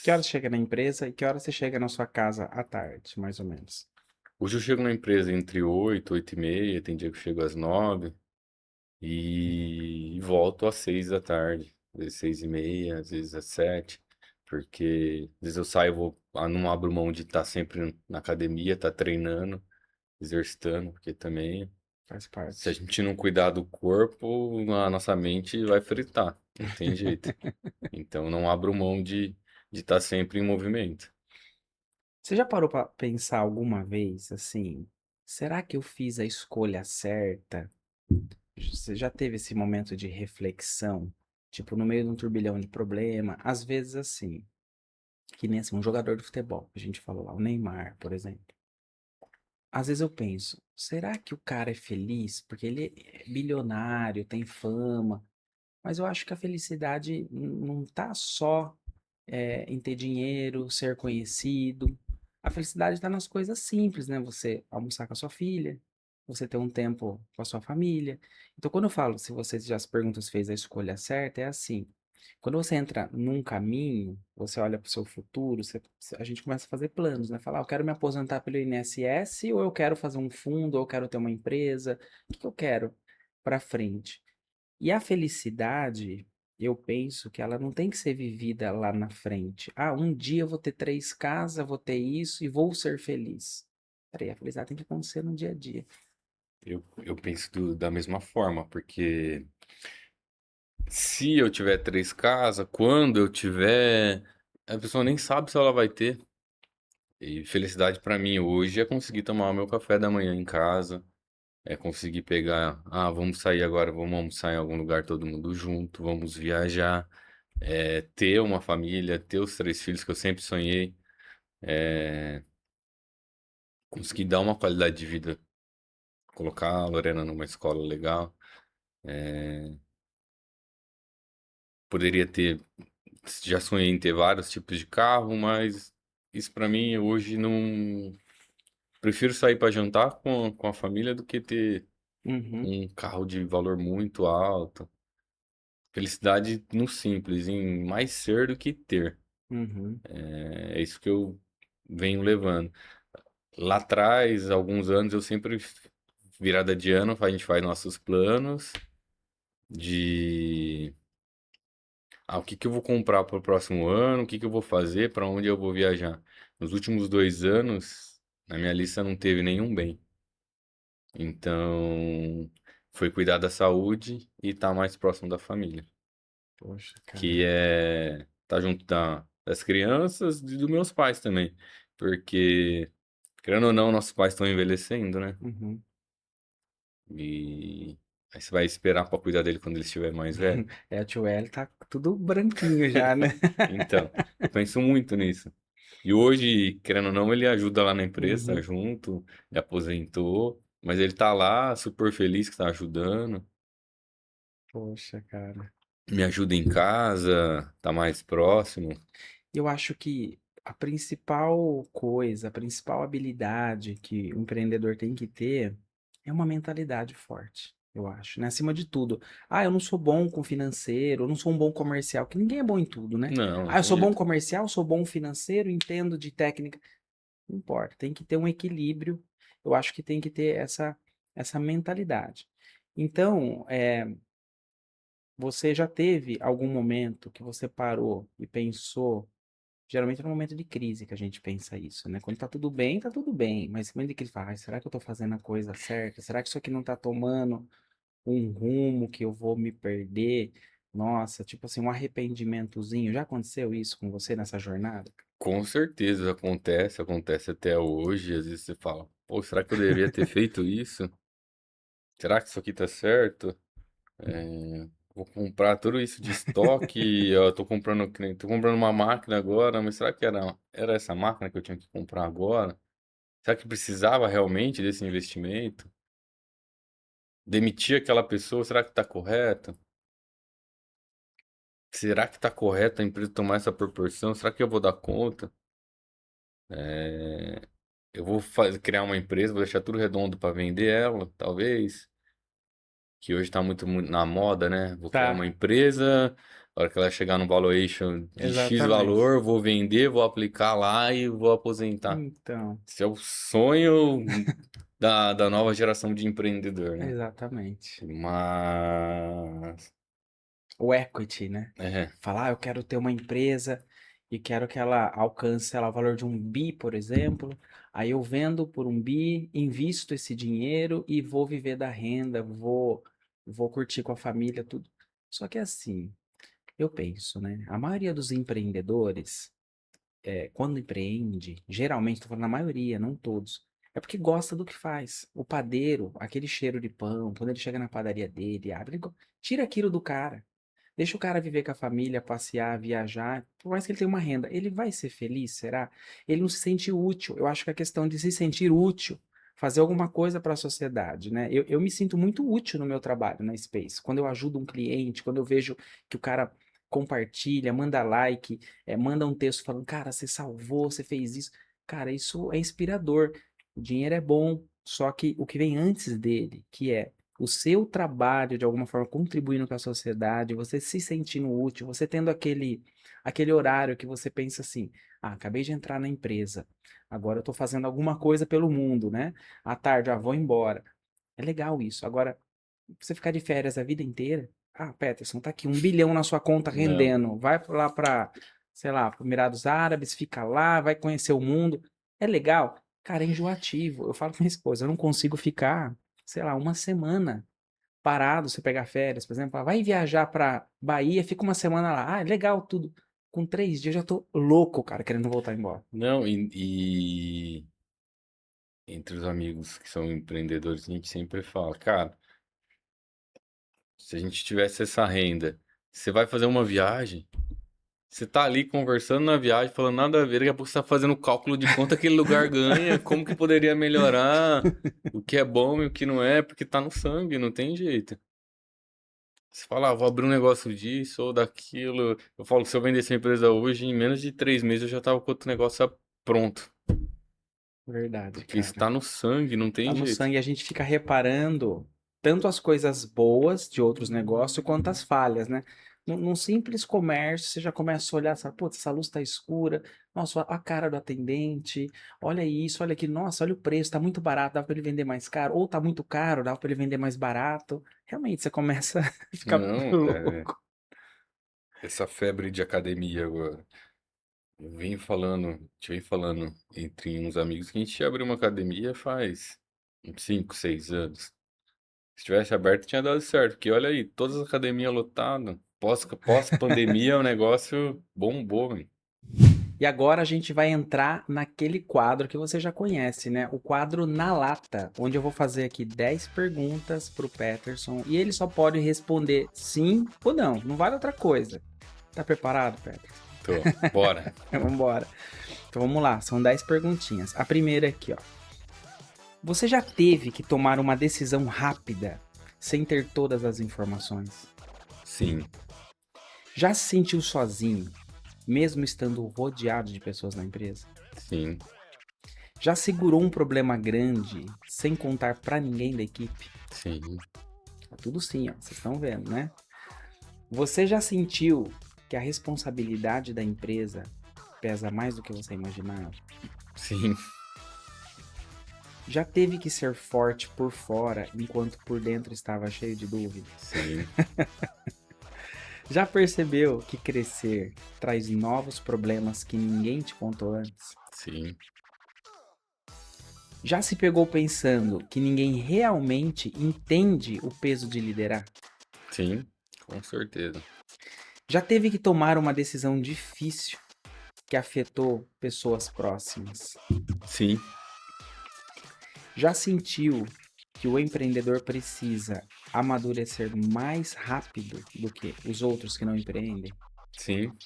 Que horas mas chega na empresa e que horas você chega na sua casa à tarde, mais ou menos? hoje eu chego na empresa entre 8, 8:30, tem dia que eu chego às 9. E volto às 6 da tarde, às vezes 6:30, às vezes às 7, porque às vezes eu saio, não abro mão de estar sempre na academia, estar treinando, exercitando, porque também, Faz se a parte. gente não cuidar do corpo, a nossa mente vai fritar, não tem jeito. Então não abro mão de estar sempre em movimento. Você já parou para pensar alguma vez assim, será que eu fiz a escolha certa? Você já teve esse momento de reflexão? Tipo, no meio de um turbilhão de problema, às vezes assim, que nem assim, um jogador de futebol, que a gente falou lá, o Neymar, por exemplo. Às vezes eu penso, será que o cara é feliz? Porque ele é bilionário, tem fama, mas eu acho que a felicidade não tá só em ter dinheiro, ser conhecido. A felicidade está nas coisas simples, né? Você almoçar com a sua filha, você ter um tempo com a sua família. Então, quando eu falo, se você já se pergunta se fez a escolha certa, é assim. Quando você entra num caminho, você olha para o seu futuro, a gente começa a fazer planos, né? Falar, eu quero me aposentar pelo INSS, ou eu quero fazer um fundo, ou eu quero ter uma empresa. O que que eu quero para frente? E a felicidade, eu penso que ela não tem que ser vivida lá na frente. Ah, um dia eu vou ter 3 casas, vou ter isso e vou ser feliz. Peraí, a felicidade tem que acontecer no dia a dia. Eu penso da mesma forma, porque se eu tiver 3 casas, quando eu tiver, a pessoa nem sabe se ela vai ter. E felicidade pra mim hoje é conseguir tomar o meu café da manhã em casa, é conseguir pegar, vamos sair agora, vamos almoçar em algum lugar todo mundo junto, vamos viajar, ter uma família, ter os 3 filhos que eu sempre sonhei, conseguir dar uma qualidade de vida, colocar a Lorena numa escola legal. Poderia ter, já sonhei em ter vários tipos de carro, mas isso pra mim hoje não. Prefiro sair pra jantar com a família do que ter Uhum, um carro de valor muito alto. Felicidade no simples, em mais ser do que ter. uhum. É isso que eu venho levando. Lá atrás, alguns anos, eu sempre, virada de ano, a gente faz nossos planos de o que que eu vou comprar para o próximo ano, o que que eu vou fazer, para onde eu vou viajar. Nos últimos 2 anos, na minha lista não teve nenhum bem. Então, foi cuidar da saúde e estar mais próximo da família. Poxa, Que cara. é estar junto das crianças e dos meus pais também. Porque, querendo ou não, nossos pais estão envelhecendo, né? Uhum. E aí você vai esperar para cuidar dele quando ele estiver mais velho. É, o tio L tá tudo branquinho já, né? Então, eu penso muito nisso. E hoje, querendo ou não, ele ajuda lá na empresa, tá Uhum. junto, ele aposentou, mas ele tá lá, super feliz que tá ajudando, Poxa, cara. me ajuda em casa, tá mais próximo. Eu acho que a principal coisa, a principal habilidade que o empreendedor tem que ter é uma mentalidade forte, eu acho, né? Acima de tudo. Ah, eu não sou bom com financeiro, eu não sou um bom comercial, que ninguém é bom em tudo, né? Não, não Ah, eu tem sou bom jeito. comercial, sou bom financeiro, entendo de técnica. Não importa, tem que ter um equilíbrio. Eu acho que tem que ter essa mentalidade. Então, você já teve algum momento que você parou e pensou. Geralmente é no momento de crise que a gente pensa isso, né? Quando tá tudo bem. Mas no momento de crise, fala, "Ai, será que eu tô fazendo a coisa certa? Será que isso aqui não tá tomando um rumo que eu vou me perder?" Nossa, tipo assim, um arrependimentozinho. Já aconteceu isso com você nessa jornada? Com certeza acontece até hoje. Às vezes você fala, pô, será que eu deveria ter feito isso? Será que isso aqui tá certo? Vou comprar tudo isso de estoque. Eu tô comprando, tô comprando uma máquina agora, mas será que era essa máquina que eu tinha que comprar agora? Será que precisava realmente desse investimento? Demitir aquela pessoa, será que tá correto? Será que tá correto a empresa tomar essa proporção? Será que eu vou dar conta? É, Eu vou criar uma empresa, vou deixar tudo redondo para vender ela, talvez. Que hoje tá muito na moda, né? Vou criar uma Tá, empresa, na hora que ela chegar no valuation de X exatamente. valor, vou vender, vou aplicar lá e vou aposentar. Então, Esse é o sonho da nova geração de empreendedor, né? exatamente. Mas. O equity, né? É, Falar, eu quero ter uma empresa e quero que ela alcance, sei lá, o valor de 1 bi, por exemplo. Aí eu vendo por 1 bi, invisto esse dinheiro e vou viver da renda, vou curtir com a família, tudo. Só que assim, eu penso, né? A maioria dos empreendedores, quando empreende, geralmente, estou falando a maioria, não todos, é porque gosta do que faz. O padeiro, aquele cheiro de pão, quando ele chega na padaria dele, abre, tira aquilo do cara. Deixa o cara viver com a família, passear, viajar, por mais que ele tenha uma renda. Ele vai ser feliz, será? Ele não se sente útil. Eu acho que a questão de se sentir útil, fazer alguma coisa para a sociedade, né? Eu me sinto muito útil no meu trabalho na Space. Quando eu ajudo um cliente, quando eu vejo que o cara compartilha, manda like, manda um texto falando, cara, você salvou, você fez isso. Cara, isso é inspirador. O dinheiro é bom, só que o que vem antes dele, que é o seu trabalho de alguma forma contribuindo com a sociedade, você se sentindo útil, você tendo aquele horário que você pensa assim: ah, acabei de entrar na empresa, agora eu estou fazendo alguma coisa pelo mundo, né? À tarde, vou embora. É legal isso. Agora, você ficar de férias a vida inteira, Peterson, tá aqui 1 bilhão na sua conta não. rendendo, vai lá para, sei lá, para Emirados Árabes, fica lá, vai conhecer o mundo. É legal? Cara, é enjoativo. Eu falo com minha esposa, eu não consigo ficar, sei lá, uma semana parado, você pegar férias, por exemplo, vai viajar pra Bahia, fica uma semana lá. Ah, é legal tudo. Com 3 dias eu já tô louco, cara, querendo voltar embora. Não, e entre os amigos que são empreendedores, a gente sempre fala, cara, se a gente tivesse essa renda, você vai fazer uma viagem, você tá ali conversando na viagem, falando nada a ver, daqui a pouco você tá fazendo cálculo de quanto aquele lugar ganha, como que poderia melhorar, o que é bom e o que não é, porque tá no sangue, não tem jeito. Você fala, vou abrir um negócio disso ou daquilo. Eu falo, se eu vendesse a empresa hoje, em menos de 3 meses eu já tava com outro negócio pronto. Verdade, Porque cara. está no sangue, não tem Tá no jeito. sangue, a gente fica reparando tanto as coisas boas de outros negócios quanto as falhas, né? Num simples comércio, você já começa a olhar, sabe, putz, essa luz tá escura, nossa, a cara do atendente, olha isso, olha aqui, nossa, olha o preço, tá muito barato, dá para ele vender mais caro, ou tá muito caro, dá para ele vender mais barato. Realmente, você começa a ficar Não, louco. essa febre de academia agora. A gente vem falando entre uns amigos que a gente abriu uma academia faz uns 5, 6 anos. Se tivesse aberto, tinha dado certo. Porque olha aí, todas as academias lotadas. Pós-pandemia, o negócio bombou, velho. E agora a gente vai entrar naquele quadro que você já conhece, né? O quadro Na Lata, onde eu vou fazer aqui 10 perguntas pro Peterson e ele só pode responder sim ou não, não vale outra coisa. Tá preparado, Peterson? Tô, bora. Vamos embora. Então vamos lá, são 10 perguntinhas. A primeira aqui, ó. Você já teve que tomar uma decisão rápida sem ter todas as informações? Sim, Já se sentiu sozinho, mesmo estando rodeado de pessoas na empresa? sim, Já segurou um problema grande sem contar pra ninguém da equipe? sim, Tá tudo sim, ó. Vocês estão vendo, né? Você já sentiu que a responsabilidade da empresa pesa mais do que você imaginava? sim, Já teve que ser forte por fora enquanto por dentro estava cheio de dúvidas? sim, Já percebeu que crescer traz novos problemas que ninguém te contou antes? sim, Já se pegou pensando que ninguém realmente entende o peso de liderar? sim, com certeza. Já teve que tomar uma decisão difícil que afetou pessoas próximas? Sim, Já sentiu que o empreendedor precisa amadurecer mais rápido do que os outros que não empreendem? sim,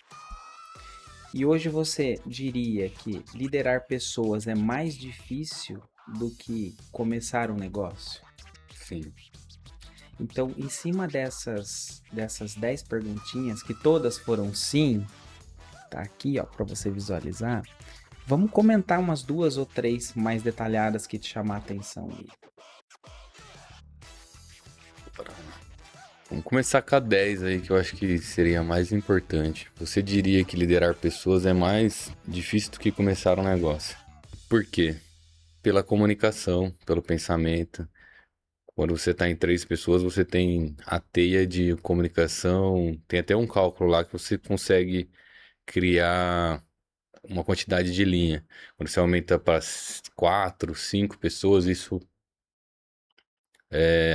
E hoje você diria que liderar pessoas é mais difícil do que começar um negócio? sim. Então, em cima dessas 10 perguntinhas, que todas foram sim, tá aqui, ó, para você visualizar. Vamos comentar umas duas ou três mais detalhadas que te chamar a atenção aí. Vamos começar com a 10 aí, que eu acho que seria a mais importante. Você diria que liderar pessoas é mais difícil do que começar um negócio. Por quê? Pela comunicação, pelo pensamento. Quando você está em três pessoas, você tem a teia de comunicação, tem até um cálculo lá que você consegue criar uma quantidade de linha. Quando você aumenta para quatro, cinco pessoas, isso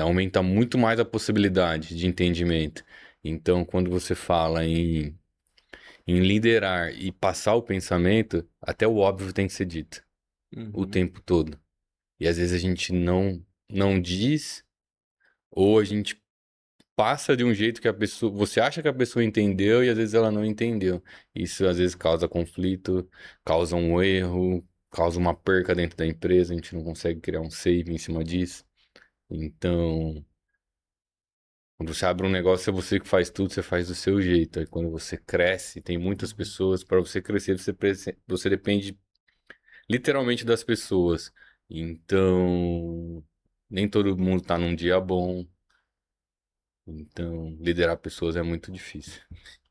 aumenta muito mais a possibilidade de entendimento. Então, quando você fala em liderar e passar o pensamento, até o óbvio tem que ser dito o Uhum. tempo todo. E às vezes a gente não diz, ou a gente passa de um jeito que a pessoa, você acha que a pessoa entendeu e às vezes ela não entendeu. Isso às vezes causa conflito, causa um erro, causa uma perca dentro da empresa, a gente não consegue criar um save em cima disso. Então, quando você abre um negócio, é você que faz tudo, você faz do seu jeito. Aí quando você cresce, tem muitas Uhum. pessoas, para você crescer, você depende literalmente das pessoas. Então, nem todo mundo tá num dia bom. Então, liderar pessoas é muito difícil.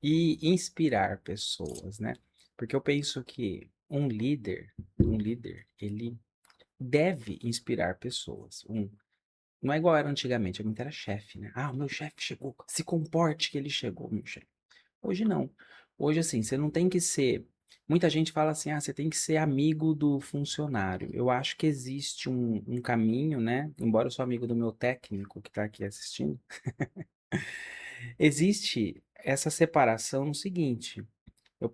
E inspirar pessoas, né? Porque eu penso que um líder, ele deve inspirar pessoas. Não é igual era antigamente, eu era chefe, né? Ah, o meu chefe chegou, se comporte que ele chegou, meu chefe. Hoje não. Hoje, assim, você não tem que ser. Muita gente fala assim, ah, você tem que ser amigo do funcionário. Eu acho que existe um caminho, né? Embora eu sou amigo do meu técnico que está aqui assistindo, existe essa separação no seguinte. Eu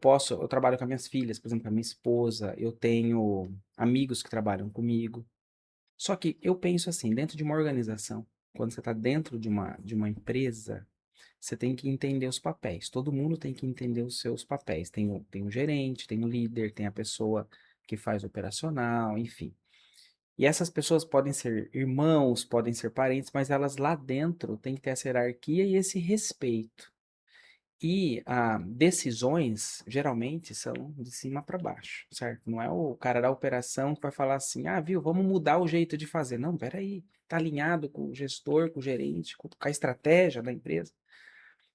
trabalho com as minhas filhas, por exemplo, com a minha esposa, eu tenho amigos que trabalham comigo. Só que eu penso assim, dentro de uma organização, quando você está dentro de uma empresa, você tem que entender os papéis. Todo mundo tem que entender os seus papéis. Tem o gerente, tem o líder, tem a pessoa que faz operacional, enfim. E essas pessoas podem ser irmãos, podem ser parentes, mas elas lá dentro têm que ter essa hierarquia e esse respeito. E decisões geralmente são de cima para baixo, certo? Não é o cara da operação que vai falar assim, ah, viu, vamos mudar o jeito de fazer. Não, peraí, tá alinhado com o gestor, com o gerente, com a estratégia da empresa.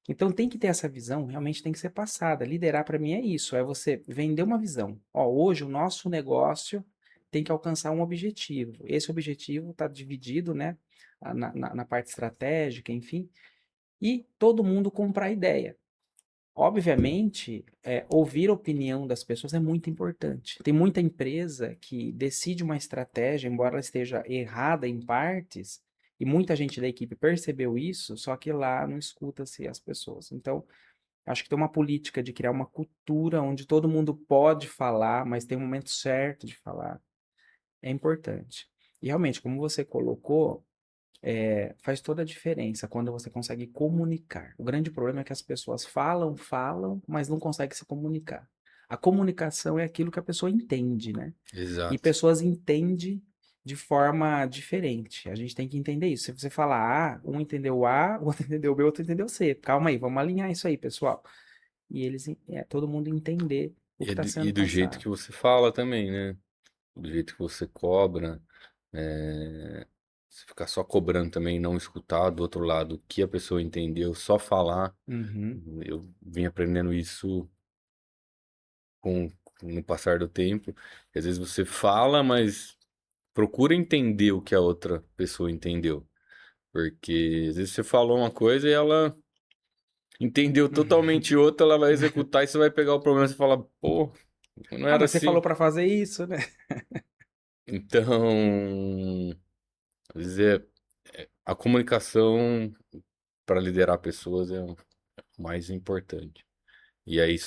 Então tem que ter essa visão, realmente tem que ser passada. Liderar para mim é isso, é você vender uma visão. Ó, hoje o nosso negócio tem que alcançar um objetivo. Esse objetivo está dividido, né, na parte estratégica, enfim, e todo mundo comprar a ideia. Obviamente, ouvir a opinião das pessoas é muito importante. Tem muita empresa que decide uma estratégia, embora ela esteja errada em partes, e muita gente da equipe percebeu isso, só que lá não escuta-se as pessoas. Então, acho que tem uma política de criar uma cultura onde todo mundo pode falar, mas tem um momento certo de falar. É importante. E realmente, como você colocou, faz toda a diferença quando você consegue comunicar. O grande problema é que as pessoas falam, falam, mas não conseguem se comunicar. A comunicação é aquilo que a pessoa entende, né? E Exato. pessoas entendem de forma diferente. A gente tem que entender isso. Se você falar A, um entendeu A, o outro entendeu B, o outro entendeu C. Calma aí, vamos alinhar isso aí, pessoal. E todo mundo entender o que está E sendo do jeito passado. que você fala também, né? Do jeito que você cobra. Se ficar só cobrando também, não escutar do outro lado o que a pessoa entendeu, só falar. Uhum. Eu vim aprendendo isso com o passar do tempo. Às vezes você fala, mas procura entender o que a outra pessoa entendeu. Porque às vezes você falou uma coisa e ela entendeu totalmente outra, ela vai executar e você vai pegar o problema e falar, pô, não Ah, era mas você falou assim. para fazer isso, né? Então, às vezes a comunicação para liderar pessoas mais importante. E aí,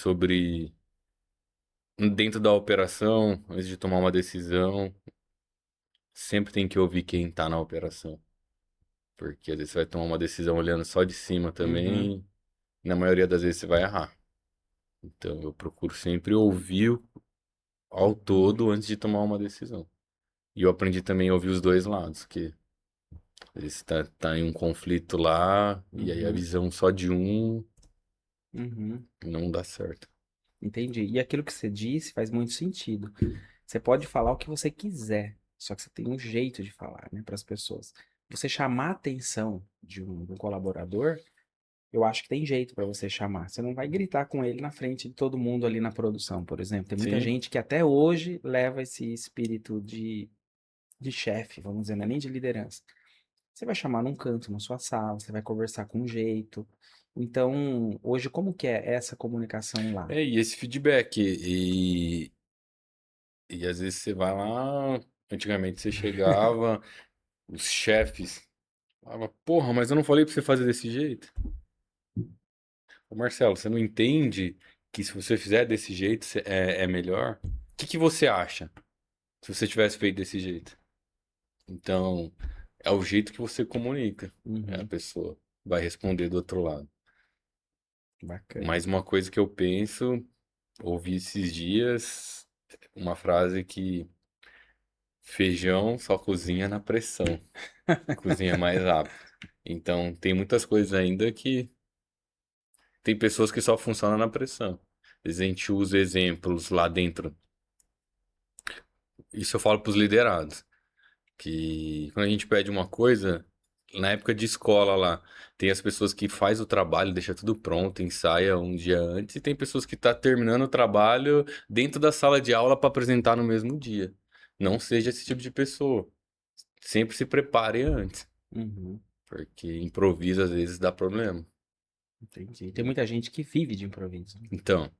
dentro da operação, antes de tomar uma decisão, sempre tem que ouvir quem tá na operação. Porque às vezes você vai tomar uma decisão olhando só de cima Uhum, também, e na maioria das vezes você vai errar. Então eu procuro sempre ouvir ao uhum, todo antes de tomar uma decisão. E eu aprendi também a ouvir os dois lados, que às vezes tá em um conflito lá, e aí a uhum, visão só de um uhum. não dá certo. Entendi. E aquilo que você disse faz muito sentido. Você pode falar o que você quiser, só que você tem um jeito de falar, né, para as pessoas. Você chamar a atenção de um colaborador, eu acho que tem jeito para você chamar. Você não vai gritar com ele na frente de todo mundo ali na produção, por exemplo. Tem muita Sim, gente que até hoje leva esse espírito de chefe, vamos dizer, não é nem de liderança. Você vai chamar num canto, na sua sala, você vai conversar com jeito. Então, hoje, como que é essa comunicação lá? e esse feedback. E às vezes você vai lá, antigamente você chegava, os chefes falavam, porra, mas eu não falei pra você fazer desse jeito. Ô Marcelo, você não entende que se você fizer desse jeito é melhor? O que você acha se você tivesse feito desse jeito? Então, é o jeito que você comunica. A Uhum, pessoa vai responder do outro lado. bacana. Mais uma coisa que eu penso, ouvi esses dias uma frase que feijão só cozinha na pressão, cozinha mais rápido. Então, tem muitas coisas ainda que tem pessoas que só funcionam na pressão. Às vezes a gente usa exemplos lá dentro. Isso eu falo para os liderados, que quando a gente pede uma coisa, na época de escola lá, tem as pessoas que faz o trabalho, deixa tudo pronto, ensaia um dia antes, e tem pessoas que tá terminando o trabalho dentro da sala de aula para apresentar no mesmo dia. Não seja esse tipo de pessoa. Sempre se prepare antes, Uhum, porque improviso às vezes dá problema. entendi. Tem muita gente que vive de improviso, né? Então,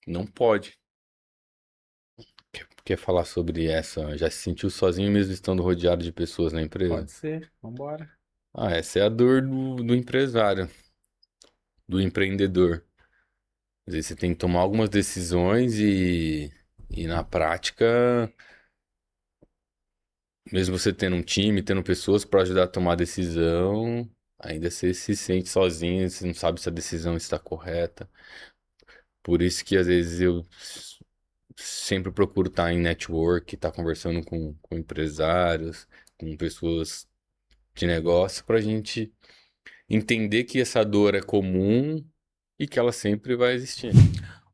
não pode. Quer falar sobre essa? Já se sentiu sozinho mesmo estando rodeado de pessoas na empresa? Pode ser, vambora. Ah, essa é a dor do empresário, do empreendedor. Às vezes você tem que tomar algumas decisões e na prática, mesmo você tendo um time, tendo pessoas para ajudar a tomar a decisão, ainda você se sente sozinho, você não sabe se a decisão está correta. Por isso que às vezes eu sempre procuro estar em network, estar conversando com empresários, com pessoas de negócio, para a gente entender que essa dor é comum e que ela sempre vai existir.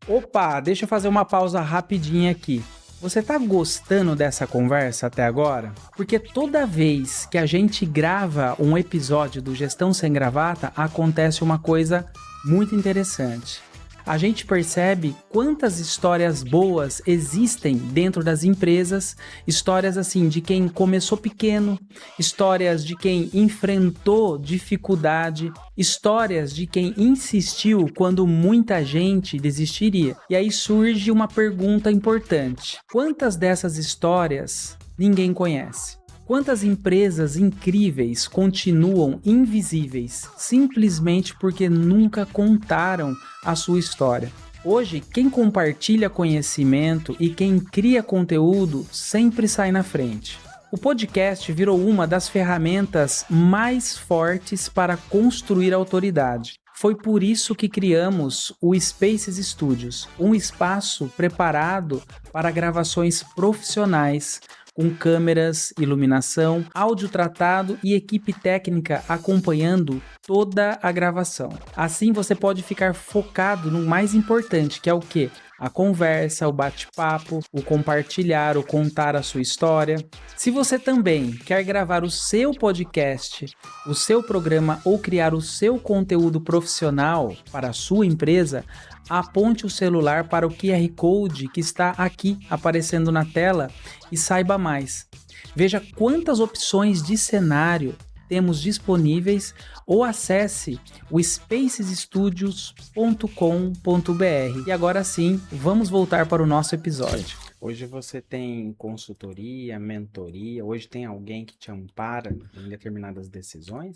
Opa, deixa eu fazer uma pausa rapidinha aqui. Você tá gostando dessa conversa até agora? Porque toda vez que a gente grava um episódio do Gestão Sem Gravata, acontece uma coisa muito interessante. A gente percebe quantas histórias boas existem dentro das empresas, histórias assim de quem começou pequeno, histórias de quem enfrentou dificuldade, histórias de quem insistiu quando muita gente desistiria. E aí surge uma pergunta importante: quantas dessas histórias ninguém conhece? Quantas empresas incríveis continuam invisíveis simplesmente porque nunca contaram a sua história? Hoje, quem compartilha conhecimento e quem cria conteúdo sempre sai na frente. O podcast virou uma das ferramentas mais fortes para construir autoridade. Foi por isso que criamos o Spaces Studios, um espaço preparado para gravações profissionais, com câmeras, iluminação, áudio tratado e equipe técnica acompanhando toda a gravação. Assim você pode ficar focado no mais importante, que é o quê? A conversa, o bate-papo, o compartilhar, o contar a sua história. Se você também quer gravar o seu podcast, o seu programa ou criar o seu conteúdo profissional para a sua empresa, aponte o celular para o QR Code que está aqui aparecendo na tela e saiba mais. Veja quantas opções de cenário temos disponíveis ou acesse o spacesstudios.com.br. E agora sim, vamos voltar para o nosso episódio. Hoje você tem consultoria, mentoria, hoje tem alguém que te ampara em determinadas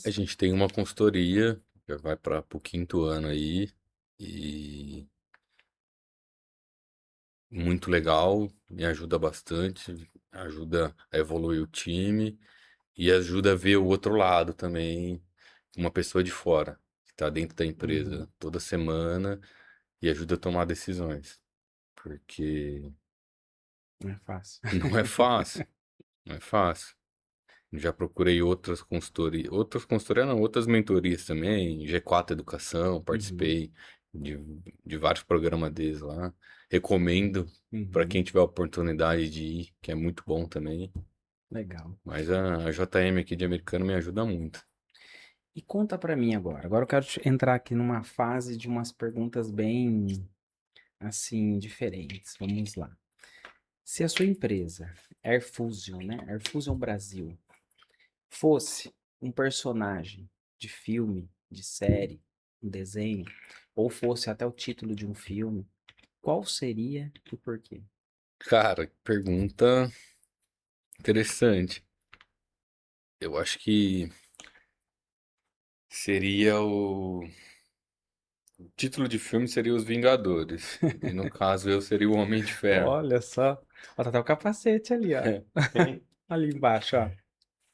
A decisões? gente tem uma consultoria Já vai para o quinto ano aí e muito legal, me ajuda bastante, ajuda a evoluir o time e ajuda a ver o outro lado também, uma pessoa de fora, que está dentro da empresa Uhum. toda semana e ajuda a tomar decisões, porque Não é fácil. não é fácil, não é fácil. Já procurei outras consultorias não, outras mentorias também, G4 Educação, Uhum. participei de, de vários programas deles lá. Recomendo para Uhum. quem tiver a oportunidade de ir, que é muito bom também. Legal. Mas a JM aqui de Americano me ajuda muito. E conta pra mim agora. Agora eu quero entrar aqui numa fase de umas perguntas bem, assim, diferentes. Vamos lá. Se a sua empresa, Airfusion, né? Airfusion Brasil, fosse um personagem de filme, de série, um desenho, ou fosse até o título de um filme, qual seria e por quê? Cara, que pergunta interessante. Eu acho que seria o título de filme seria Os Vingadores. E no caso eu seria o Homem de Ferro. Olha só. Ó, tá até o capacete ali, ó. Ali embaixo, ó.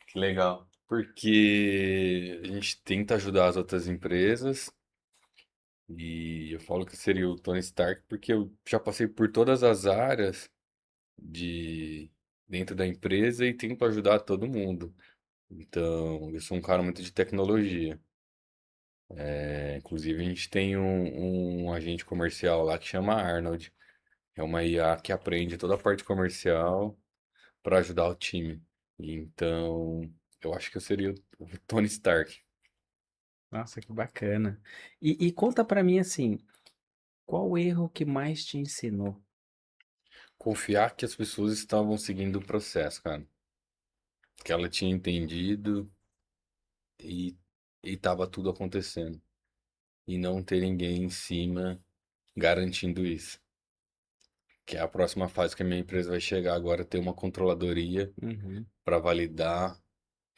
Que legal. Porque a gente tenta ajudar as outras empresas e eu falo que seria o Tony Stark porque eu já passei por todas as áreas de dentro da empresa e tento ajudar todo mundo. Então, eu sou um cara muito de tecnologia. Inclusive, a gente tem um agente comercial lá que chama Arnold. É uma IA que aprende toda a parte comercial para ajudar o time. Então, eu acho que eu seria o Tony Stark. Nossa, que bacana. E conta pra mim assim, qual o erro que mais te ensinou? Confiar que as pessoas estavam seguindo o processo, cara. Que ela tinha entendido e estava tudo acontecendo. E não ter ninguém em cima garantindo isso. Que é a próxima fase que a minha empresa vai chegar agora, ter uma controladoria Uhum, para validar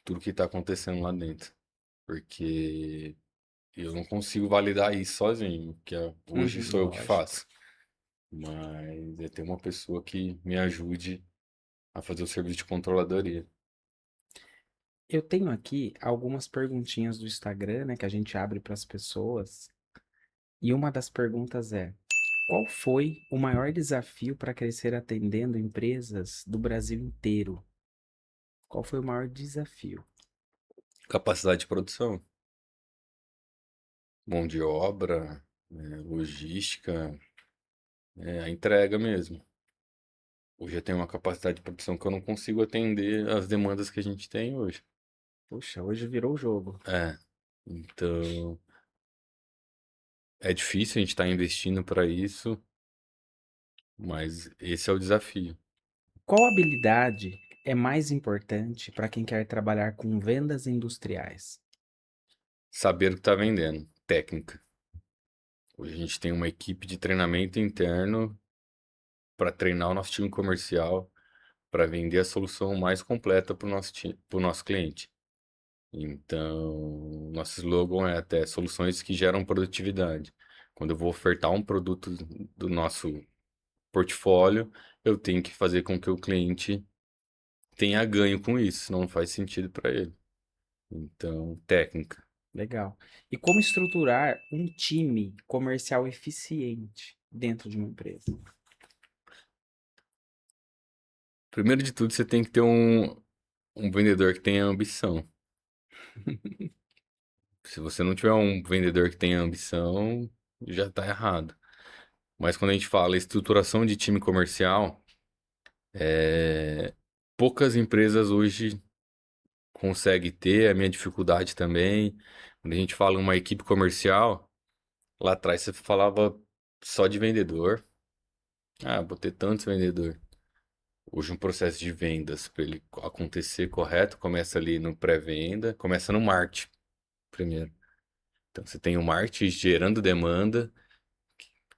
tudo que está acontecendo lá dentro. Porque eu não consigo validar isso sozinho, hoje uhum, sou eu que lógico. faço. Mas é ter uma pessoa que me ajude a fazer o serviço de controladoria. Eu tenho aqui algumas perguntinhas do Instagram, né, que a gente abre para as pessoas. E uma das perguntas é: qual foi o maior desafio para crescer atendendo empresas do Brasil inteiro? Qual foi o maior desafio? Capacidade de produção, mão de obra, logística, a entrega mesmo. Hoje eu tenho uma capacidade de produção que eu não consigo atender as demandas que a gente tem hoje. Puxa, hoje virou o jogo. É, então é difícil a gente estar investindo para isso, mas esse é o desafio. Qual habilidade é mais importante para quem quer trabalhar com vendas industriais? Saber o que está vendendo, técnica. Hoje a gente tem uma equipe de treinamento interno para treinar o nosso time comercial para vender a solução mais completa para o pro nosso cliente. Então, nosso slogan é até soluções que geram produtividade. Quando eu vou ofertar um produto do nosso portfólio, eu tenho que fazer com que o cliente tenha ganho com isso, senão não faz sentido para ele. Então, técnica. Legal. E como estruturar um time comercial eficiente dentro de uma empresa? Primeiro de tudo, você tem que ter um vendedor que tenha ambição. Se você não tiver um vendedor que tenha ambição, já está errado. Mas quando a gente fala estruturação de time comercial, é, poucas empresas hoje conseguem ter, é a minha dificuldade também. Quando a gente fala em uma equipe comercial, lá atrás você falava só de vendedor. Ah, vou ter tantos vendedores. Hoje um processo de vendas, para ele acontecer correto, começa ali no pré-venda, começa no marketing primeiro. Então você tem o marketing gerando demanda,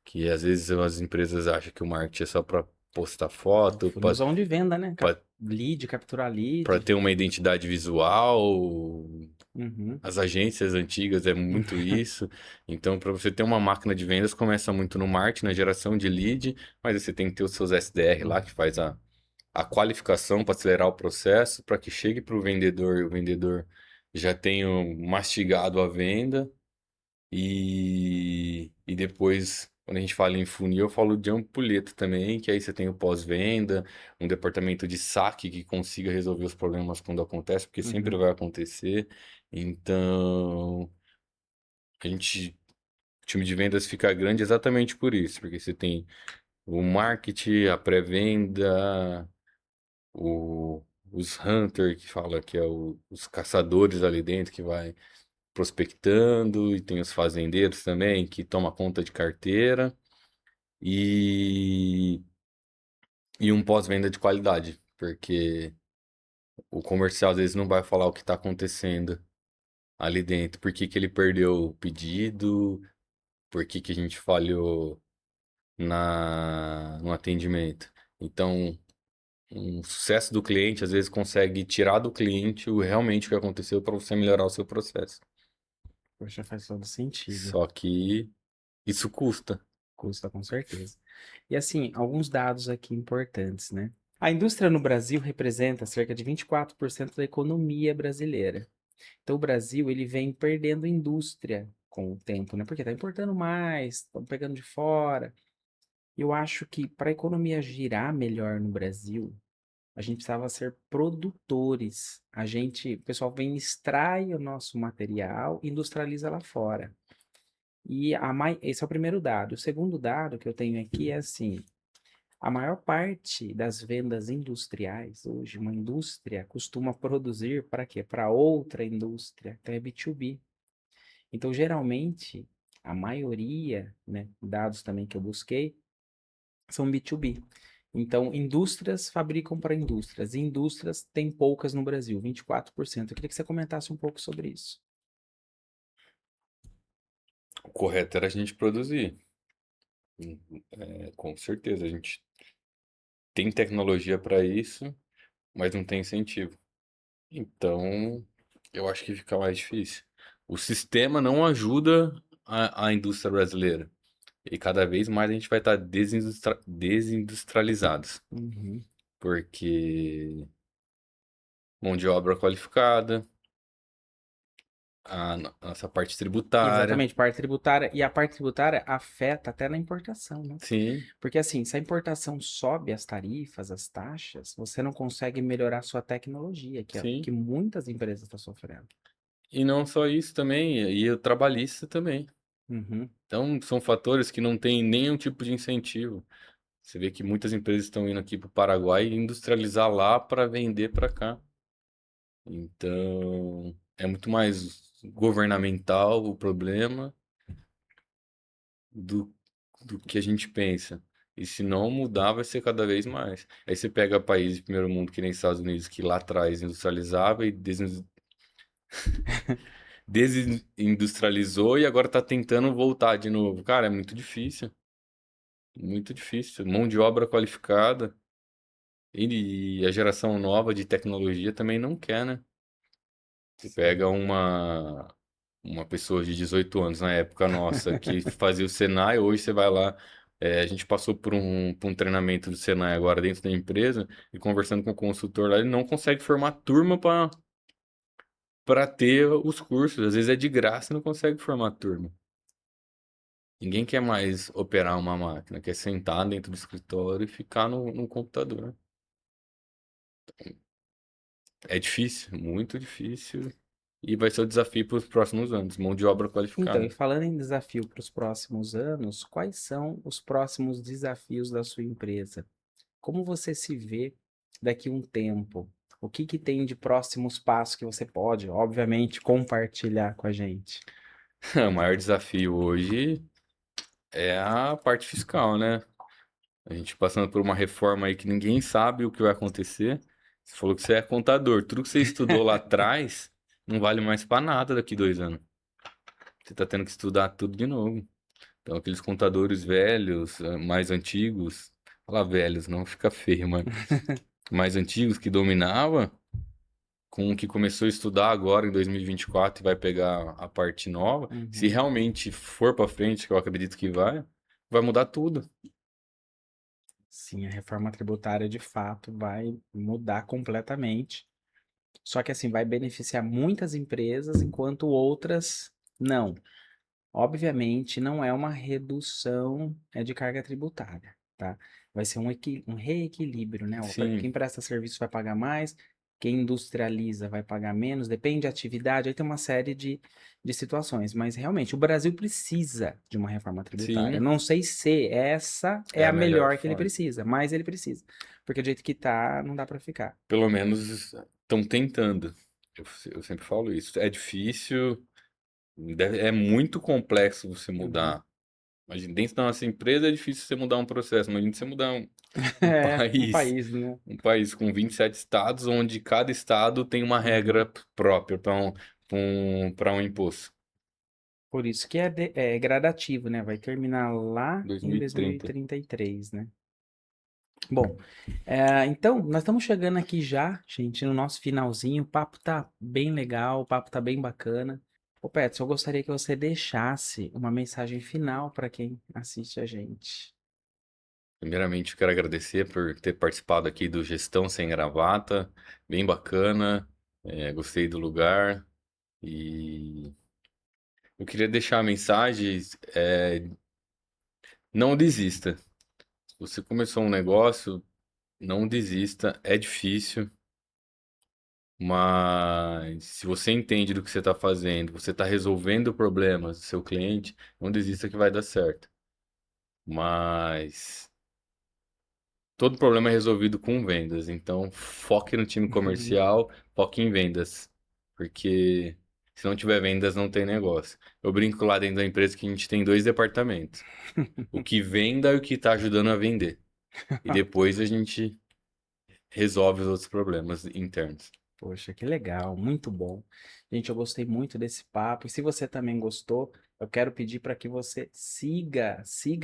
que às vezes as empresas acham que o marketing é só para postar É um foto, funilzão de venda, né? para Lead, capturar para lead. ter uma identidade visual, Uhum. As agências antigas é muito isso. Então, para você ter uma máquina de vendas, começa muito no marketing, na geração de lead, mas aí você tem que ter os seus SDR lá, que faz a qualificação para acelerar o processo, para que chegue para o vendedor e o vendedor já tenha mastigado a venda. E depois, quando a gente fala em funil, eu falo de ampulheta também, que aí você tem o pós-venda, um departamento de saque que consiga resolver os problemas quando acontece, porque sempre Uhum. vai acontecer. Então, a gente, o time de vendas fica grande exatamente por isso, porque você tem o marketing, a pré-venda, os hunter, que fala que é os caçadores ali dentro, que vai prospectando, e tem os fazendeiros também, que toma conta de carteira, e, e um pós-venda de qualidade, porque o comercial às vezes não vai falar o que está acontecendo ali dentro, por que que ele perdeu o pedido, por que que a gente falhou no atendimento. Então, um sucesso do cliente às vezes consegue tirar do cliente realmente o que aconteceu para você melhorar o seu processo. Poxa, faz todo sentido. Só que isso custa. Custa com certeza. E assim, alguns dados aqui importantes, né? A indústria no Brasil representa cerca de 24% da economia brasileira. Então o Brasil, ele vem perdendo indústria com o tempo, né? Porque tá importando mais, estão pegando de fora. Eu acho que para a economia girar melhor no Brasil, a gente precisava ser produtores. O pessoal vem, extrai o nosso material, e industrializa lá fora. Esse é o primeiro dado. O segundo dado que eu tenho aqui é assim: a maior parte das vendas industriais hoje, uma indústria costuma produzir para quê? Para outra indústria, então é B2B. Então, geralmente, a maioria, né, dados também que eu busquei, são B2B. Então, indústrias fabricam para indústrias, e indústrias tem poucas no Brasil, 24%. Eu queria que você comentasse um pouco sobre isso. O correto era a gente produzir. Com certeza, a gente tem tecnologia para isso, mas não tem incentivo. Então, eu acho que fica mais difícil. O sistema não ajuda a indústria brasileira. E cada vez mais a gente vai estar desindustrializados. Uhum. Porque mão de obra qualificada, nossa parte tributária. Exatamente, parte tributária. E a parte tributária afeta até na importação, né? Sim, Porque assim, se a importação sobe as tarifas, as taxas, você não consegue melhorar sua tecnologia, que é o sim. que muitas empresas estão sofrendo. E não só isso também, e o trabalhista também. Uhum. Então, são fatores que não tem nenhum tipo de incentivo. Você vê que muitas empresas estão indo aqui para o Paraguai e industrializar lá para vender para cá. Então, é muito mais governamental o problema do, do que a gente pensa. E se não mudar, vai ser cada vez mais. Aí você pega países de primeiro mundo, que nem Estados Unidos, que lá atrás industrializava e desindustrializou e agora está tentando voltar de novo. Cara, é muito difícil. Muito difícil. Mão de obra qualificada. E a geração nova de tecnologia também não quer, né? Você pega Sim. uma pessoa de 18 anos na época nossa que fazia o Senai, hoje você vai lá. A gente passou por um treinamento do Senai agora dentro da empresa e conversando com o consultor lá, ele não consegue formar turma para ter os cursos. Às vezes é de graça e não consegue formar turma. Ninguém quer mais operar uma máquina, quer sentar dentro do escritório e ficar no computador. É difícil, muito difícil. E vai ser o desafio para os próximos anos, mão de obra Então, e qualificada. falando em desafio para os próximos anos, quais são os próximos desafios da sua empresa? Como você se vê daqui a um tempo? O que que tem de próximos passos que você pode, obviamente, compartilhar com a gente? O maior desafio hoje é a parte fiscal, né? A gente passando por uma reforma aí que ninguém sabe o que vai acontecer. Você falou que você é contador. Tudo que você estudou lá atrás não vale mais para nada daqui 2 anos. Você está tendo que estudar tudo de novo. Então, aqueles contadores velhos, mais antigos, falar velhos, não fica feio, mas mais antigos que dominava, com o que começou a estudar agora em 2024 e vai pegar a parte nova, se Uhum. realmente for para frente, que eu acredito que vai mudar tudo. Sim, a reforma tributária de fato vai mudar completamente. Só que assim, vai beneficiar muitas empresas, enquanto outras não. Obviamente, não é uma redução de carga tributária, tá? Vai ser um reequilíbrio, né? Sim, Quem presta serviço vai pagar mais, quem industrializa vai pagar menos, depende da atividade, aí tem uma série de situações. Mas realmente, o Brasil precisa de uma reforma tributária. sim, Não sei se essa é é a a melhor melhor que ele forma. precisa, mas ele precisa. Porque do jeito que tá, não dá para ficar. Pelo menos estão tentando. Eu sempre falo isso. É difícil, é muito complexo você Uhum. mudar. Imagina, dentro da nossa empresa é difícil você mudar um processo. Imagina você mudar um É, um país. país, né? Um país com 27 estados, onde cada estado tem uma Uhum. regra própria para um imposto. Por isso que é gradativo, né? Vai terminar lá em 2030. 2033, né? Bom, então, nós estamos chegando aqui já, gente, no nosso finalzinho. O papo tá bem legal, o papo tá bem bacana. Ô, Petros, eu gostaria que você deixasse uma mensagem final para quem assiste a gente. Primeiramente, eu quero agradecer por ter participado aqui do Gestão Sem Gravata, bem bacana, gostei do lugar e eu queria deixar a mensagem, não desista. Se você começou um negócio, não desista, é difícil, mas se você entende do que você está fazendo, você está resolvendo problemas do seu cliente, não desista que vai dar certo. Mas todo problema é resolvido com vendas, então foque no time comercial, foque em vendas, porque se não tiver vendas, não tem negócio. Eu brinco lá dentro da empresa que a gente tem dois departamentos, o que venda e o que está ajudando a vender. E depois a gente resolve os outros problemas internos. Poxa, que legal, muito bom. Gente, eu gostei muito desse papo. E se você também gostou, eu quero pedir para que você siga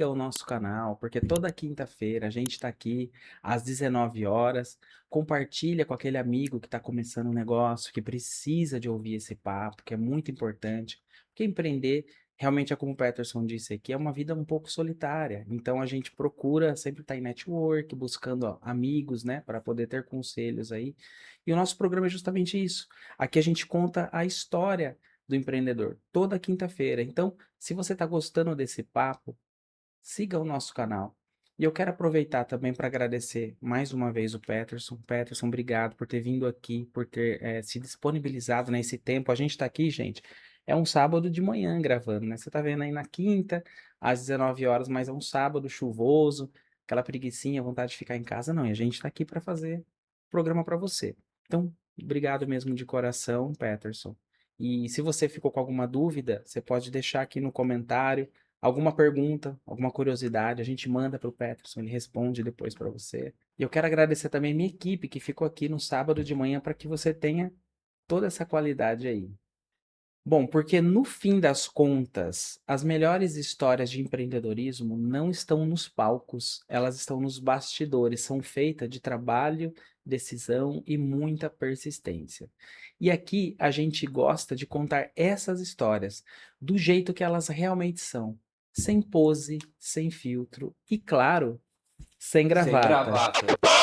o nosso canal, porque toda quinta-feira a gente está aqui às 19 horas. Compartilha com aquele amigo que está começando um negócio, que precisa de ouvir esse papo, que é muito importante. Porque empreender, realmente é como o Peterson disse aqui, é uma vida um pouco solitária. Então a gente procura sempre estar em network, buscando ó, amigos, né, para poder ter conselhos aí. E o nosso programa é justamente isso. Aqui a gente conta a história do empreendedor toda quinta-feira. Então, se você está gostando desse papo, siga o nosso canal. E eu quero aproveitar também para agradecer mais uma vez o Peterson. Peterson, obrigado por ter vindo aqui, por ter se disponibilizado nesse tempo. A gente está aqui, gente, é um sábado de manhã gravando, né? Você está vendo aí na quinta, às 19 horas, mas é um sábado chuvoso, aquela preguicinha, vontade de ficar em casa. Não, e a gente está aqui para fazer programa para você. Então, obrigado mesmo de coração, Peterson. E se você ficou com alguma dúvida, você pode deixar aqui no comentário alguma pergunta, alguma curiosidade, a gente manda para o Peterson, ele responde depois para você. E eu quero agradecer também minha equipe que ficou aqui no sábado de manhã para que você tenha toda essa qualidade aí. Bom, porque no fim das contas, as melhores histórias de empreendedorismo não estão nos palcos, elas estão nos bastidores, são feitas de trabalho, decisão e muita persistência. E aqui a gente gosta de contar essas histórias do jeito que elas realmente são, sem pose, sem filtro e, claro, sem Sem gravata. gravata.